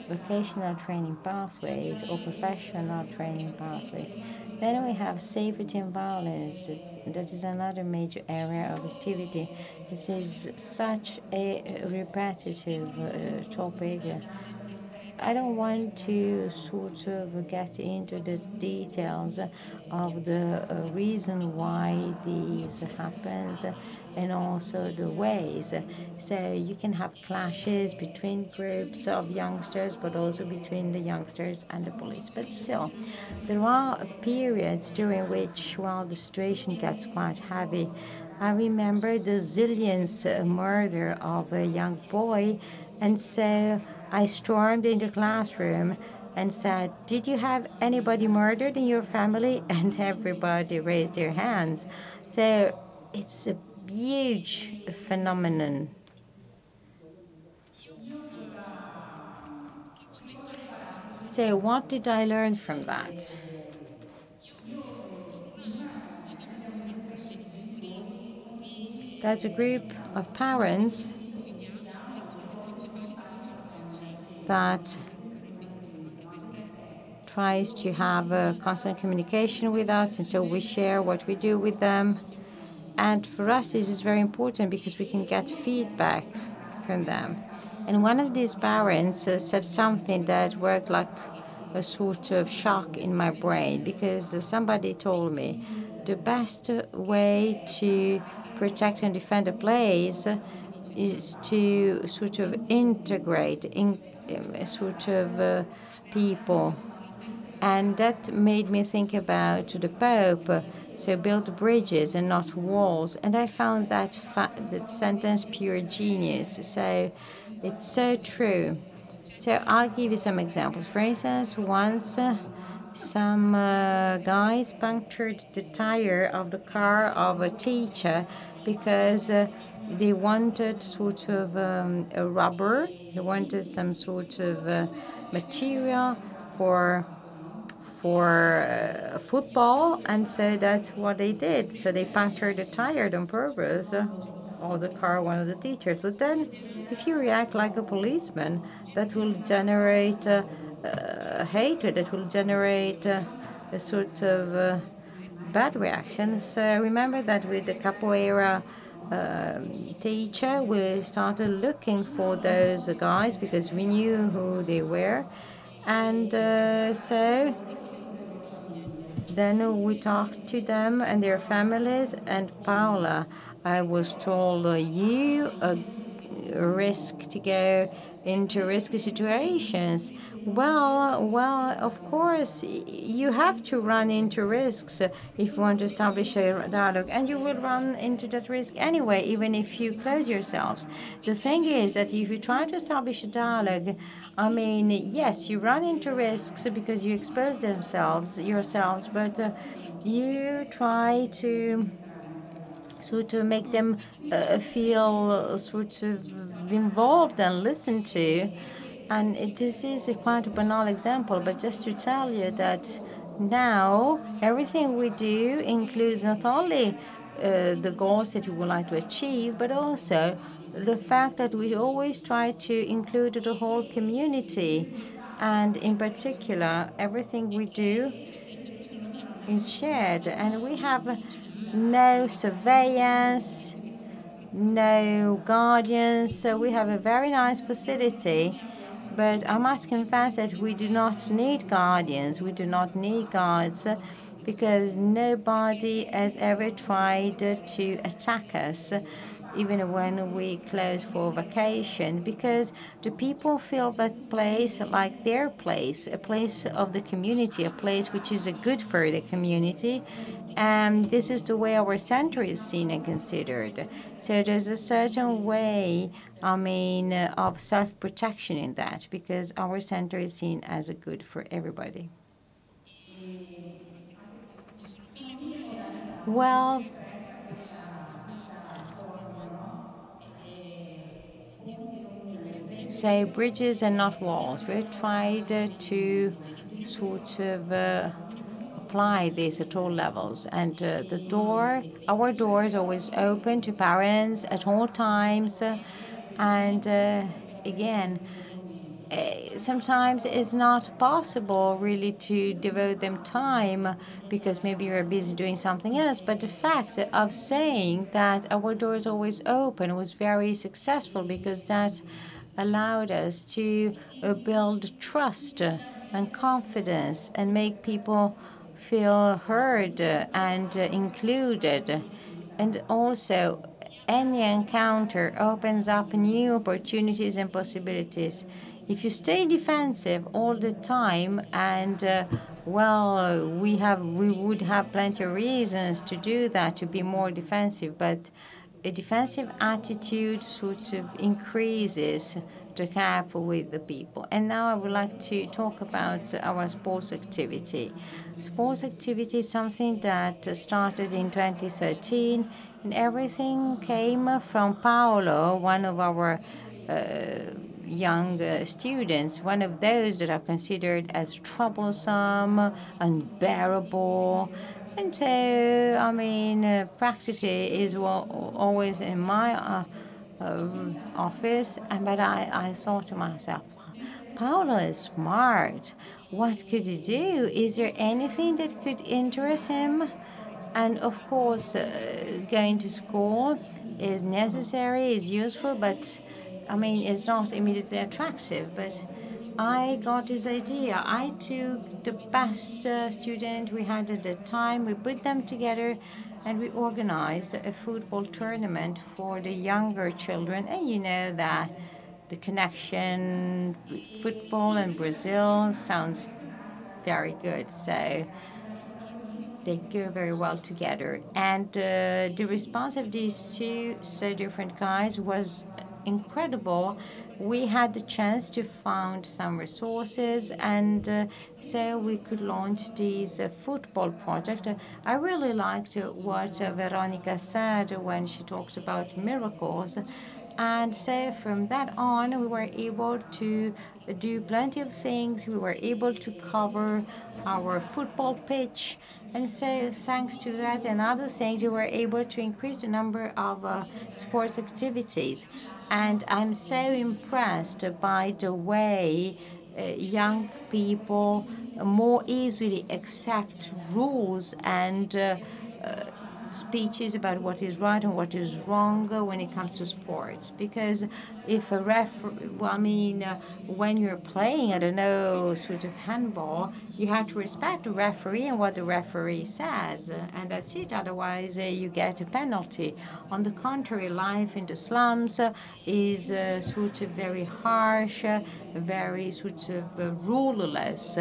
Speaker 1: vocational training pathways or professional training pathways. Then we have safety and violence. That is another major area of activity. This is such a repetitive topic. I don't want to sort of get into the details of the reason why this happens and also the ways. So you can have clashes between groups of youngsters, but also between the youngsters and the police. But still, there are periods during which, well, the situation gets quite heavy. I remember the Zillions murder of a young boy, and so I stormed into the classroom and said, did you have anybody murdered in your family? And everybody raised their hands. So it's a huge phenomenon. So what did I learn from that? There's a group of parents that tries to have a constant communication with us, and so we share what we do with them. And for us, this is very important because we can get feedback from them. And one of these parents said something that worked like a sort of shock in my brain, because somebody told me the best way to protect and defend a place is to sort of integrate in sort of people. And that made me think about the Pope, so build bridges and not walls. And I found that sentence pure genius. So it's so true. So I'll give you some examples. For instance, once some guys punctured the tire of the car of a teacher because they wanted sort of a rubber. They wanted some sort of material for football, and so that's what they did. So they punctured the tire on purpose of the car, one of the teachers. But then, if you react like a policeman, that will generate hatred. That will generate a sort of bad reaction. So remember that with the capoeira teacher, we started looking for those guys because we knew who they were, and so then we talked to them and their families. And Paola, I was told, you risk to go into risky situations. Well, of course, you have to run into risks if you want to establish a dialogue, and you will run into that risk anyway, even if you close yourselves. The thing is that if you try to establish a dialogue, I mean, yes, you run into risks because you expose yourselves, but you try to sort of make them feel sort of involved and listened to. And this is quite a banal example, but just to tell you that now everything we do includes not only the goals that we would like to achieve, but also the fact that we always try to include the whole community. And in particular, everything we do is shared, and we have no surveillance, no guardians, so we have a very nice facility. But I must confess that we do not need guardians, we do not need guards, because nobody has ever tried to attack us, even when we close for vacation, because the people feel that place like their place, a place of the community, a place which is good for the community. And this is the way our center is seen and considered. So there's a certain way, I mean, of self-protection in that, because our center is seen as a good for everybody. Well, say bridges and not walls. We tried to sort of apply this at all levels, and our door is always open to parents at all times, and again, sometimes it's not possible really to devote them time because maybe you're busy doing something else. But the fact of saying that our door is always open was very successful, because that allowed us to build trust and confidence and make people feel heard and included. And also, any encounter opens up new opportunities and possibilities. If you stay defensive all the time, and we would have plenty of reasons to do that, to be more defensive, but a defensive attitude sort of increases the gap with the people. And now I would like to talk about our sports activity. Sports activity is something that started in 2013, and everything came from Paulo, one of our young students, one of those that are considered as troublesome, unbearable. And so, I mean, practically is always in my office, but I thought to myself, Paulo is smart. What could he do? Is there anything that could interest him? And of course, going to school is necessary, is useful, but I mean, it's not immediately attractive. But I got this idea. I took the best student we had at the time, we put them together, and we organized a football tournament for the younger children. And you know that the connection with football and Brazil sounds very good. So they go very well together. And the response of these two so different guys was incredible. We had the chance to find some resources, and so we could launch this football project. I really liked what Veronica said when she talked about miracles. And so from that on, we were able to do plenty of things. We were able to cover our football pitch. And so thanks to that and other things, we were able to increase the number of sports activities. And I'm so impressed by the way young people more easily accept rules and speeches about what is right and what is wrong when it comes to sports. Because if a when you're playing, I don't know, sort of handball, you have to respect the referee and what the referee says, and that's it. Otherwise, you get a penalty. On the contrary, life in the slums is sort of very harsh, very sort of ruleless.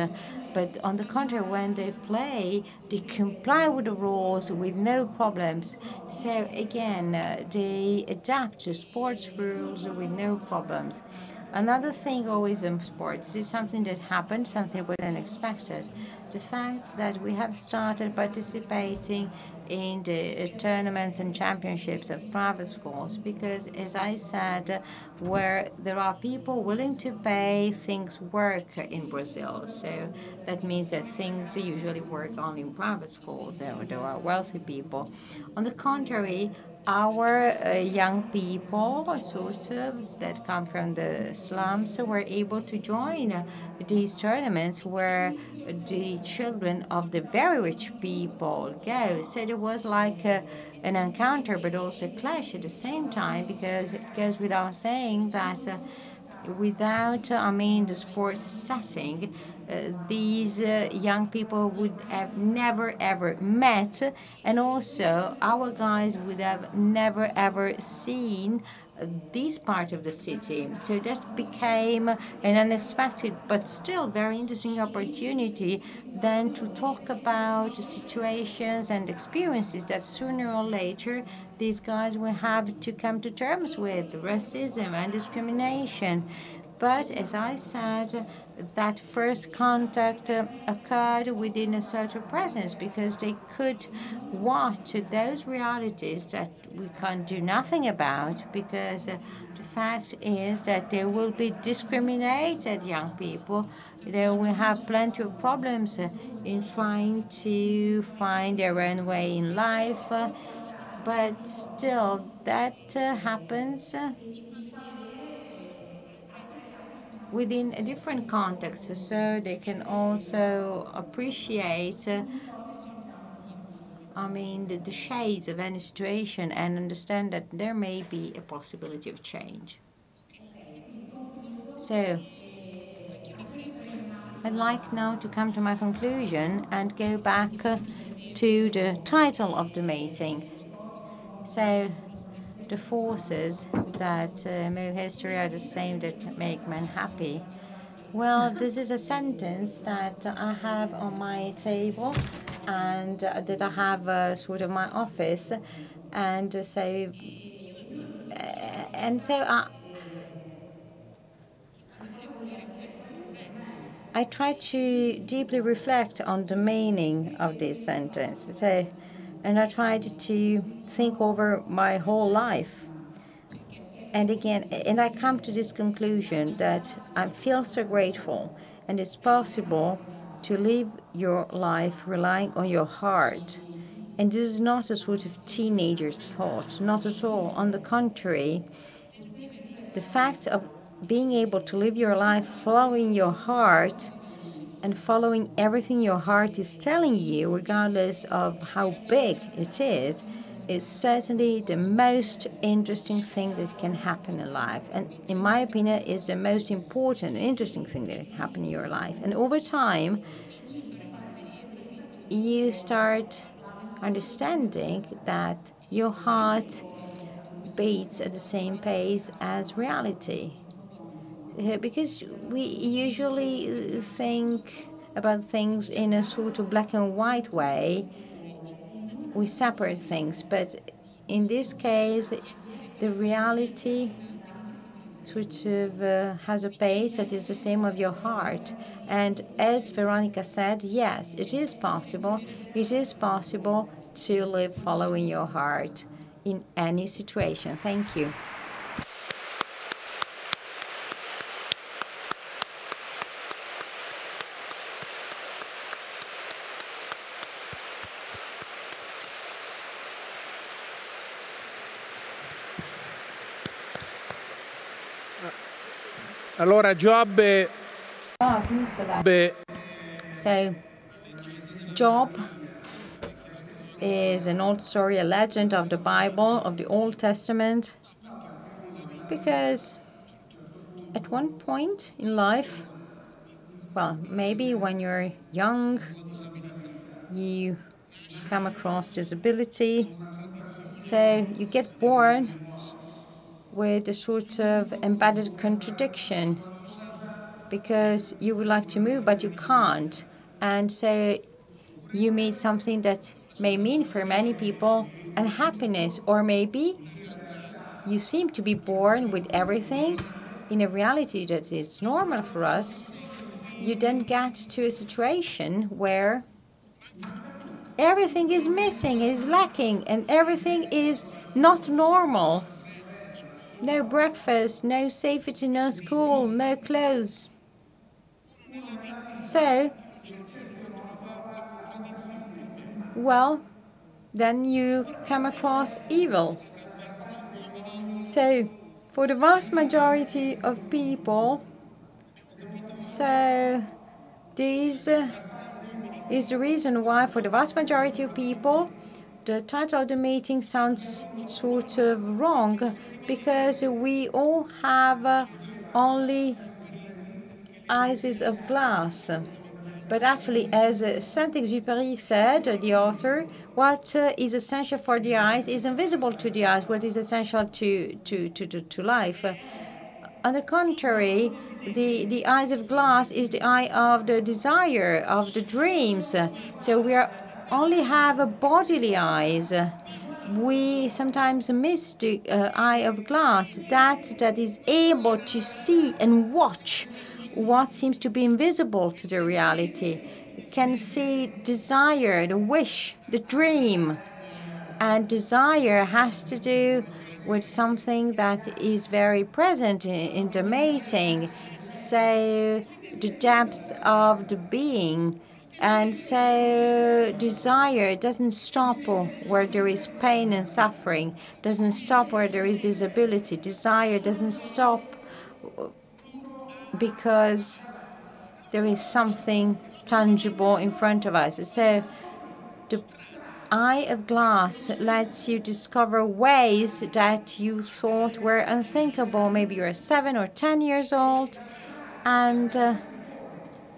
Speaker 1: But on the contrary, when they play, they comply with the rules with no problems. So again, they adapt to sports rules with no problems. Another thing always in sports is something that happened, something was unexpected. The fact that we have started participating in the tournaments and championships of private schools, because as I said, where there are people willing to pay, things work in Brazil. So that means that things usually work only in private schools. There are wealthy people. On the contrary, our young people, sort of, that come from the slums, were able to join these tournaments where the children of the very rich people go. So there was like an encounter, but also a clash at the same time, because it goes without saying that without, the sports setting, these young people would have never ever met, and also our guys would have never ever seen this part of the city. So that became an unexpected but still very interesting opportunity then to talk about situations and experiences that sooner or later these guys will have to come to terms with, racism and discrimination. But as I said, that first contact occurred within a certain presence, because they could watch those realities that we can't do nothing about, because the fact is that there will be discriminated young people. They will have plenty of problems in trying to find their own way in life. But still, that happens within a different context, so they can also appreciate, the shades of any situation and understand that there may be a possibility of change. So I'd like now to come to my conclusion and go back to the title of the meeting. So the forces that move history are the same that make men happy. Well, this is a sentence that I have on my table and that I have sort of my office, and so I try to deeply reflect on the meaning of this sentence. And I tried to think over my whole life. And again, and I come to this conclusion that I feel so grateful, and it's possible to live your life relying on your heart. And this is not a sort of teenager's thought, not at all. On the contrary, the fact of being able to live your life following your heart and following everything your heart is telling you, regardless of how big it is certainly the most interesting thing that can happen in life. And in my opinion, is the most important and interesting thing that can happen in your life. And over time, you start understanding that your heart beats at the same pace as reality. Because we usually think about things in a sort of black and white way. We separate things, but in this case, the reality sort of has a pace that is the same of your heart. And as Veronica said, yes, it is possible. It is possible to live following your heart in any situation. Thank you.
Speaker 3: Allora, Giobbe.
Speaker 1: So, Job is an old story, a legend of the Bible, of the Old Testament, because at one point in life, well, maybe when you're young, you come across disability, so you get born with a sort of embedded contradiction, because you would like to move, but you can't. And so you meet something that may mean for many people unhappiness, or maybe you seem to be born with everything in a reality that is normal for us. You then get to a situation where everything is missing, is lacking, and everything is not normal. No breakfast, no safety, no school, no clothes. So, well, then you come across evil. So, for the vast majority of people, so this is the reason why for the vast majority of people, the title of the meeting sounds sort of wrong, because we all have only eyes of glass. But actually, as Saint-Exupéry said, the author, what is essential for the eyes is invisible to the eyes, what is essential to life. On the contrary, the eyes of glass is the eye of the desire, of the dreams. So we only have bodily eyes. We sometimes miss the eye of glass, that is able to see and watch what seems to be invisible to the reality. It can see desire, the wish, the dream. And desire has to do with something that is very present in the mating, so the depth of the being. And so desire doesn't stop where there is pain and suffering, doesn't stop where there is disability. Desire doesn't stop because there is something tangible in front of us. So the eye of glass lets you discover ways that you thought were unthinkable. Maybe you're 7 or 10 years old, and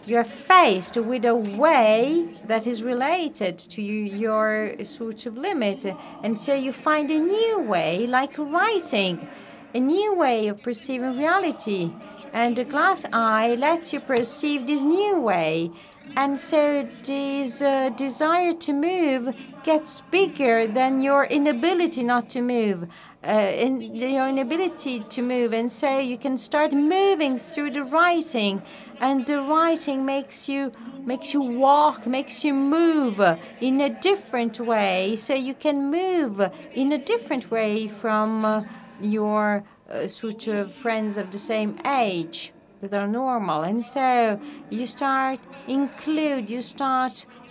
Speaker 1: you're faced with a way that is related to your sort of limit. And so you find a new way, like writing, a new way of perceiving reality. And the glass eye lets you perceive this new way. And so this desire to move gets bigger than your inability not to move, your inability to move. And so you can start moving through the writing, and the writing makes you walk, makes you move in a different way. So you can move in a different way from your sort of friends of the same age that are normal. And so you start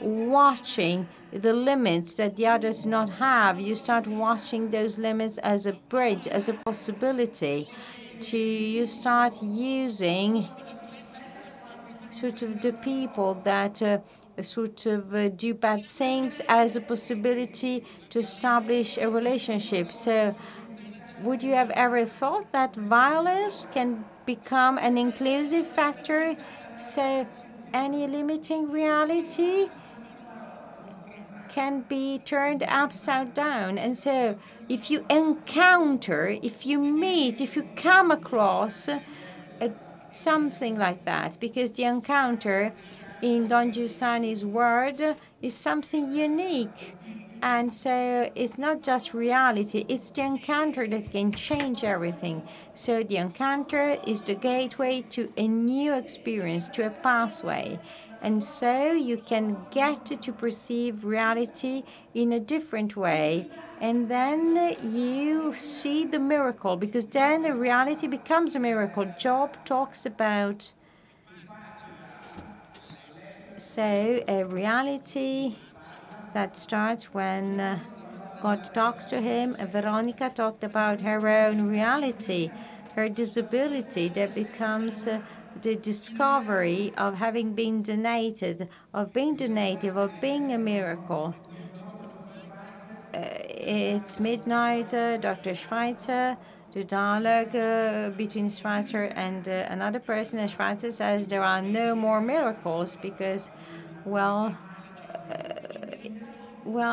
Speaker 1: watching the limits that the others do not have. You start watching those limits as a bridge, as a possibility. You start using sort of the people that do bad things as a possibility to establish a relationship. So would you have ever thought that violence can become an inclusive factor? So any limiting reality can be turned upside down. And so if you encounter, if you meet, if you come across something like that, because the encounter in Don Giussani's word is something unique. And so it's not just reality, it's the encounter that can change everything. So the encounter is the gateway to a new experience, to a pathway. And so you can get to perceive reality in a different way. And then you see the miracle, because then the reality becomes a miracle. Job talks about a reality that starts when God talks to him. Veronica talked about her own reality, her disability that becomes the discovery of having been donated, of being donative, of being a miracle. It's midnight, Dr. Schweitzer, the dialogue between Schweitzer and another person, and Schweitzer says there are no more miracles because, well,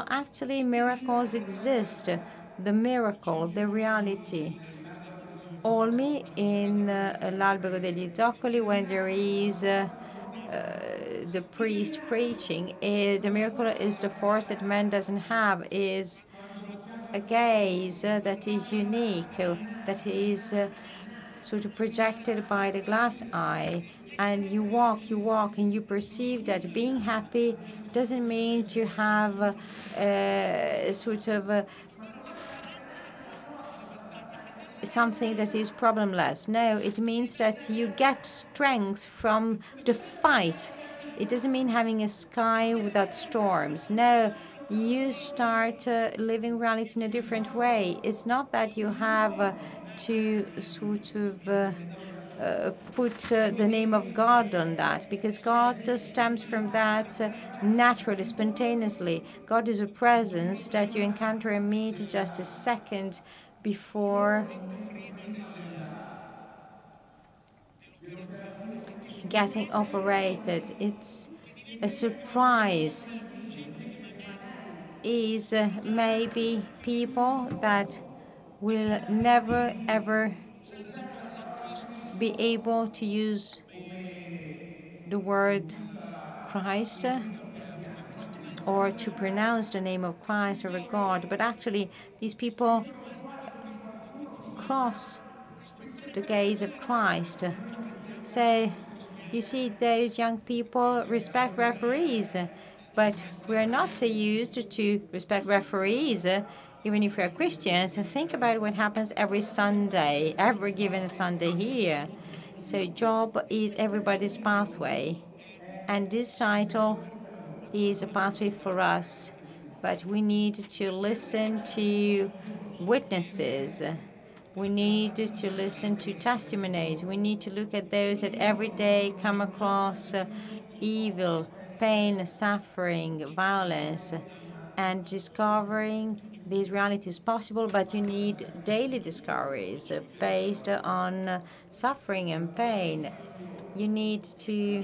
Speaker 1: actually miracles exist. The miracle, the reality. Olmi in l'Albero degli Zoccoli, when there is the priest preaching, the miracle is the force that man doesn't have, is a gaze that is unique, that is sort of projected by the glass eye. And you walk, and you perceive that being happy doesn't mean to have something that is problemless. No, it means that you get strength from the fight. It doesn't mean having a sky without storms. No, you start living reality in a different way. It's not that you have to sort of put the name of God on that, because God stems from that naturally, spontaneously. God is a presence that you encounter and meet just a second before getting operated. It's a surprise. Is maybe people that will never ever be able to use the word Christ or to pronounce the name of Christ or of God, but actually these people cross the gaze of Christ. So you see, those young people respect referees, but we're not so used to respect referees, even if we're Christians. Think about what happens every Sunday, every given Sunday here. So job is everybody's pathway, and this title is a pathway for us, but we need to listen to witnesses. We need to listen to testimonies. We need to look at those that every day come across evil, pain, suffering, violence, and discovering these realities possible, but you need daily discoveries based on suffering and pain. You need to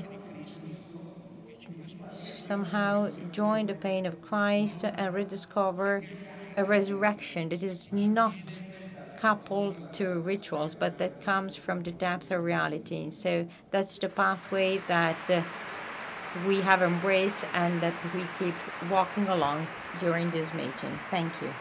Speaker 1: somehow join the pain of Christ and rediscover a resurrection that is not coupled to rituals, but that comes from the depths of reality. So that's the pathway that we have embraced and that we keep walking along during this meeting. Thank you.